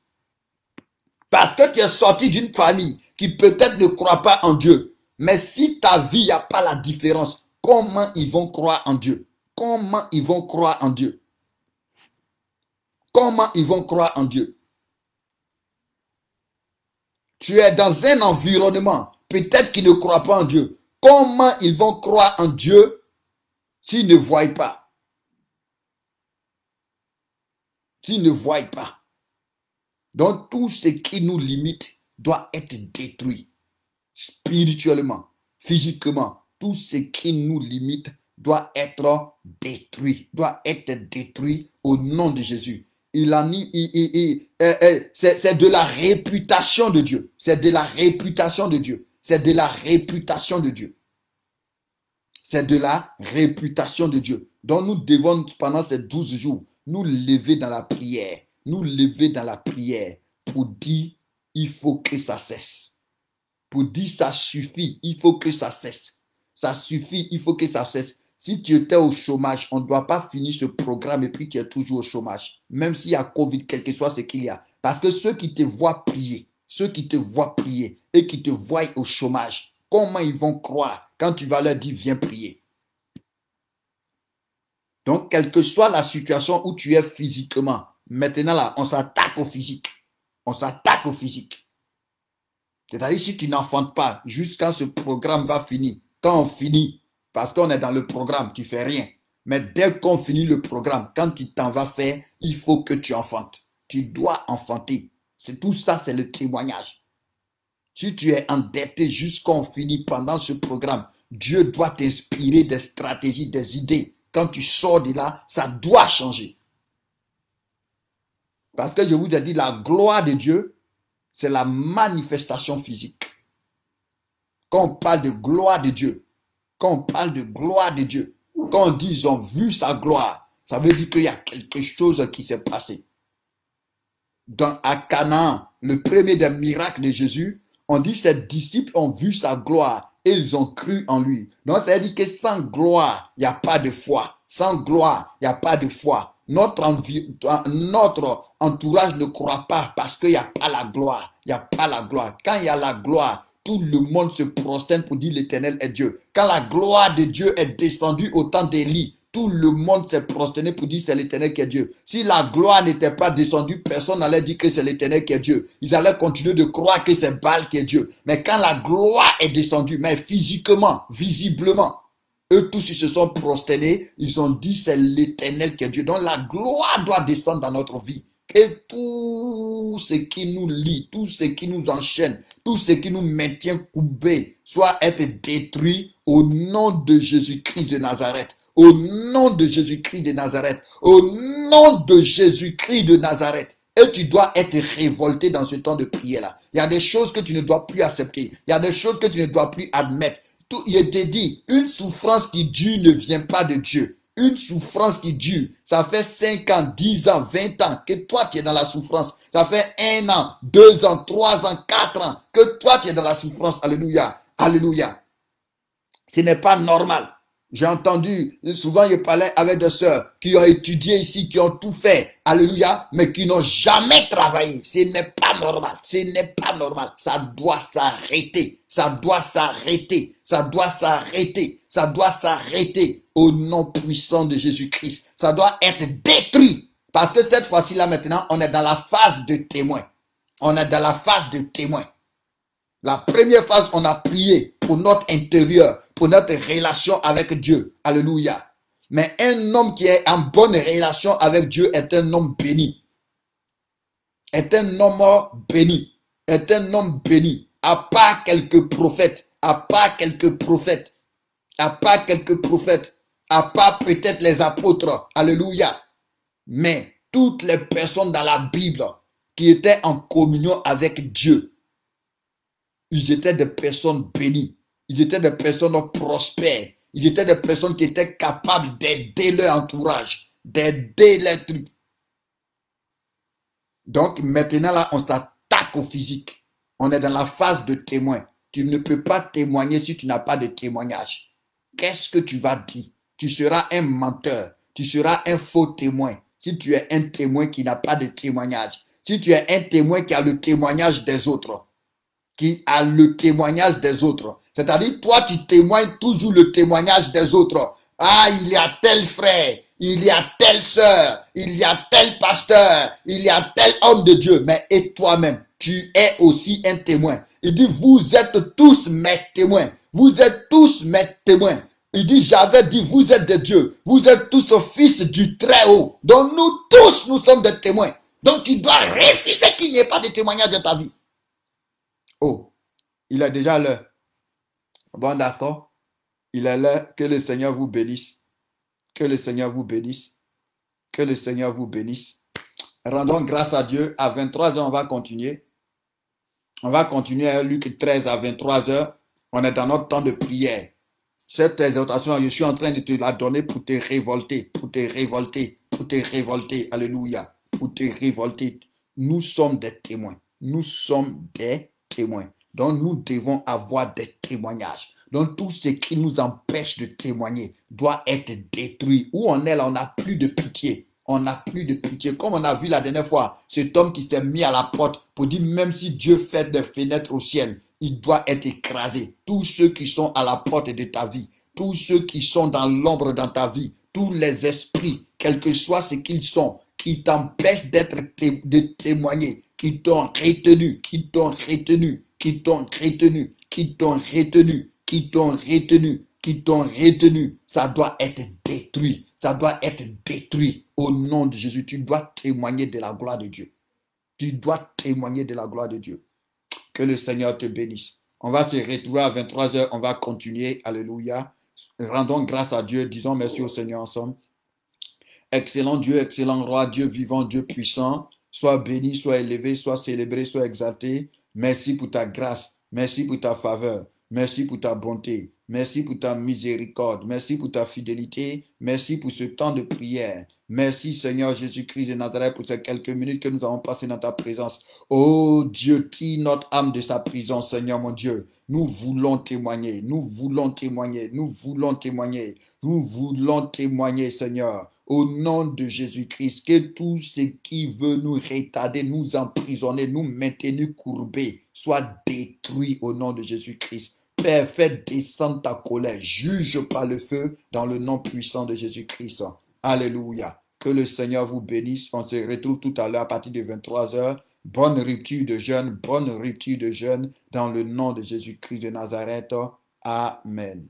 Parce que tu es sorti d'une famille qui peut-être ne croit pas en Dieu. Mais si ta vie, il n'y a pas la différence, comment ils vont croire en Dieu? Comment ils vont croire en Dieu? Comment ils vont croire en Dieu? Tu es dans un environnement, peut-être qu'ils ne croient pas en Dieu. Comment ils vont croire en Dieu s'ils ne voient pas? S'ils ne voient pas. Donc tout ce qui nous limite doit être détruit. Spirituellement, physiquement, tout ce qui nous limite doit être détruit. Doit être détruit au nom de Jésus. C'est de la réputation de Dieu. C'est de la réputation de Dieu. C'est de la réputation de Dieu. C'est de la réputation de Dieu. Donc nous devons, pendant ces 12 jours, nous lever dans la prière. Nous lever dans la prière pour dire, il faut que ça cesse. Pour dire, ça suffit, il faut que ça cesse. Ça suffit, il faut que ça cesse. Si tu étais au chômage, on ne doit pas finir ce programme et puis tu es toujours au chômage. Même s'il y a Covid, quel que soit ce qu'il y a. Parce que ceux qui te voient prier et qui te voient au chômage, comment ils vont croire quand tu vas leur dire viens prier? Donc, quelle que soit la situation où tu es physiquement, maintenant là, on s'attaque au physique. On s'attaque au physique. C'est-à-dire, si tu n'enfantes pas, jusqu'à ce programme va finir. Quand on finit, parce qu'on est dans le programme, tu ne fais rien. Mais dès qu'on finit le programme, quand tu t'en vas faire, il faut que tu enfantes. Tu dois enfanter. C'est tout ça, c'est le témoignage. Si tu es endetté jusqu'à on finit pendant ce programme, Dieu doit t'inspirer des stratégies, des idées. Quand tu sors de là, ça doit changer. Parce que je vous ai dit, la gloire de Dieu, c'est la manifestation physique. Quand on parle de gloire de Dieu, quand on parle de gloire de Dieu, quand on dit ils ont vu sa gloire, ça veut dire qu'il y a quelque chose qui s'est passé. À Canaan, le premier des miracles de Jésus, on dit que ses disciples ont vu sa gloire et ils ont cru en lui. Donc ça veut dire que sans gloire, il n'y a pas de foi. Sans gloire, il n'y a pas de foi. Notre entourage ne croit pas parce qu'il n'y a pas la gloire. Il n'y a pas la gloire. Quand il y a la gloire, tout le monde se prosterne pour dire l'Éternel est Dieu. Quand la gloire de Dieu est descendue au temps d'Élie, tout le monde s'est prosterné pour dire c'est l'Éternel qui est Dieu. Si la gloire n'était pas descendue, personne n'allait dire que c'est l'Éternel qui est Dieu. Ils allaient continuer de croire que c'est Baal qui est Dieu. Mais quand la gloire est descendue, mais physiquement, visiblement, eux tous ils se sont prosternés, ils ont dit c'est l'Éternel qui est Dieu. Donc la gloire doit descendre dans notre vie. Et tout ce qui nous lie, tout ce qui nous enchaîne, tout ce qui nous maintient coupés, soit être détruit au nom de Jésus-Christ de Nazareth. Au nom de Jésus-Christ de Nazareth. Au nom de Jésus-Christ de Nazareth. Et tu dois être révolté dans ce temps de prière-là. Il y a des choses que tu ne dois plus accepter. Il y a des choses que tu ne dois plus admettre. Il était dit, une souffrance qui dure ne vient pas de Dieu. Une souffrance qui dure, ça fait 5 ans, 10 ans, 20 ans que toi tu es dans la souffrance. Ça fait 1 an, 2 ans, 3 ans, 4 ans que toi tu es dans la souffrance. Alléluia. Alléluia. Ce n'est pas normal. J'ai entendu, souvent je parlais avec des sœurs qui ont étudié ici, qui ont tout fait, alléluia, mais qui n'ont jamais travaillé. Ce n'est pas normal, ce n'est pas normal. Ça doit s'arrêter, ça doit s'arrêter, ça doit s'arrêter, ça doit s'arrêter au nom puissant de Jésus-Christ. Ça doit être détruit. Parce que cette fois-ci là maintenant, on est dans la phase de témoin. On est dans la phase de témoin. La première phase, on a prié pour notre intérieur, pour notre relation avec Dieu. Alléluia. Mais un homme qui est en bonne relation avec Dieu est un homme béni. Est un homme béni. Est un homme béni. À part quelques prophètes. À part quelques prophètes. À part quelques prophètes. À part peut-être les apôtres. Alléluia. Mais toutes les personnes dans la Bible qui étaient en communion avec Dieu, ils étaient des personnes bénies. Ils étaient des personnes prospères. Ils étaient des personnes qui étaient capables d'aider leur entourage, d'aider les trucs. Donc maintenant là, on s'attaque au physique. On est dans la phase de témoin. Tu ne peux pas témoigner si tu n'as pas de témoignage. Qu'est-ce que tu vas dire? Tu seras un menteur. Tu seras un faux témoin. Si tu es un témoin qui n'a pas de témoignage. Si tu es un témoin qui a le témoignage des autres. Qui a le témoignage des autres. C'est-à-dire, toi, tu témoignes toujours le témoignage des autres. Ah, il y a tel frère, il y a telle sœur, il y a tel pasteur, il y a tel homme de Dieu. Mais et toi-même, tu es aussi un témoin. Il dit, vous êtes tous mes témoins. Vous êtes tous mes témoins. Il dit, j'avais dit, vous êtes des dieux. Vous êtes tous fils du Très-Haut. Donc nous tous, nous sommes des témoins. Donc tu dois refuser qu'il n'y ait pas de témoignage de ta vie. Oh, il est déjà l'heure. Bon, d'accord. Il est l'heure. Que le Seigneur vous bénisse. Que le Seigneur vous bénisse. Que le Seigneur vous bénisse. Rendons grâce à Dieu. À 23 h, on va continuer. On va continuer à Luc 13 à 23 h. On est dans notre temps de prière. Cette exhortation, je suis en train de te la donner pour te révolter. Pour te révolter. Pour te révolter. Alléluia. Pour te révolter. Nous sommes des témoins. Nous sommes des témoins. Donc nous devons avoir des témoignages. Donc tout ce qui nous empêche de témoigner doit être détruit. Où on est là, on n'a plus de pitié. On n'a plus de pitié. Comme on a vu la dernière fois, cet homme qui s'est mis à la porte pour dire même si Dieu fait des fenêtres au ciel, il doit être écrasé. Tous ceux qui sont à la porte de ta vie, tous ceux qui sont dans l'ombre dans ta vie, tous les esprits, quel que soit ce qu'ils sont, qui t'empêchent de témoigner, qui t'ont retenu, qui t'ont retenu, qui t'ont retenu, qui t'ont retenu, qui t'ont retenu, ça doit être détruit. Ça doit être détruit au nom de Jésus. Tu dois témoigner de la gloire de Dieu. Tu dois témoigner de la gloire de Dieu. Que le Seigneur te bénisse. On va se retrouver à 23 heures. On va continuer. Alléluia. Rendons grâce à Dieu. Disons merci au Seigneur ensemble. Excellent Dieu, excellent roi, Dieu vivant, Dieu puissant. Sois béni, sois élevé, sois célébré, sois exalté. Merci pour ta grâce. Merci pour ta faveur. Merci pour ta bonté. Merci pour ta miséricorde. Merci pour ta fidélité. Merci pour ce temps de prière. Merci Seigneur Jésus-Christ de Nazareth pour ces quelques minutes que nous avons passées dans ta présence. Oh Dieu, tire notre âme de sa prison, Seigneur mon Dieu. Nous voulons témoigner. Nous voulons témoigner. Nous voulons témoigner. Nous voulons témoigner, Seigneur. Au nom de Jésus-Christ, que tout ce qui veut nous retarder, nous emprisonner, nous maintenir courbés, soit détruit au nom de Jésus-Christ. Père, fais descendre ta colère, juge par le feu dans le nom puissant de Jésus-Christ. Alléluia. Que le Seigneur vous bénisse. On se retrouve tout à l'heure à partir de 23 heures. Bonne rupture de jeûne dans le nom de Jésus-Christ de Nazareth. Amen.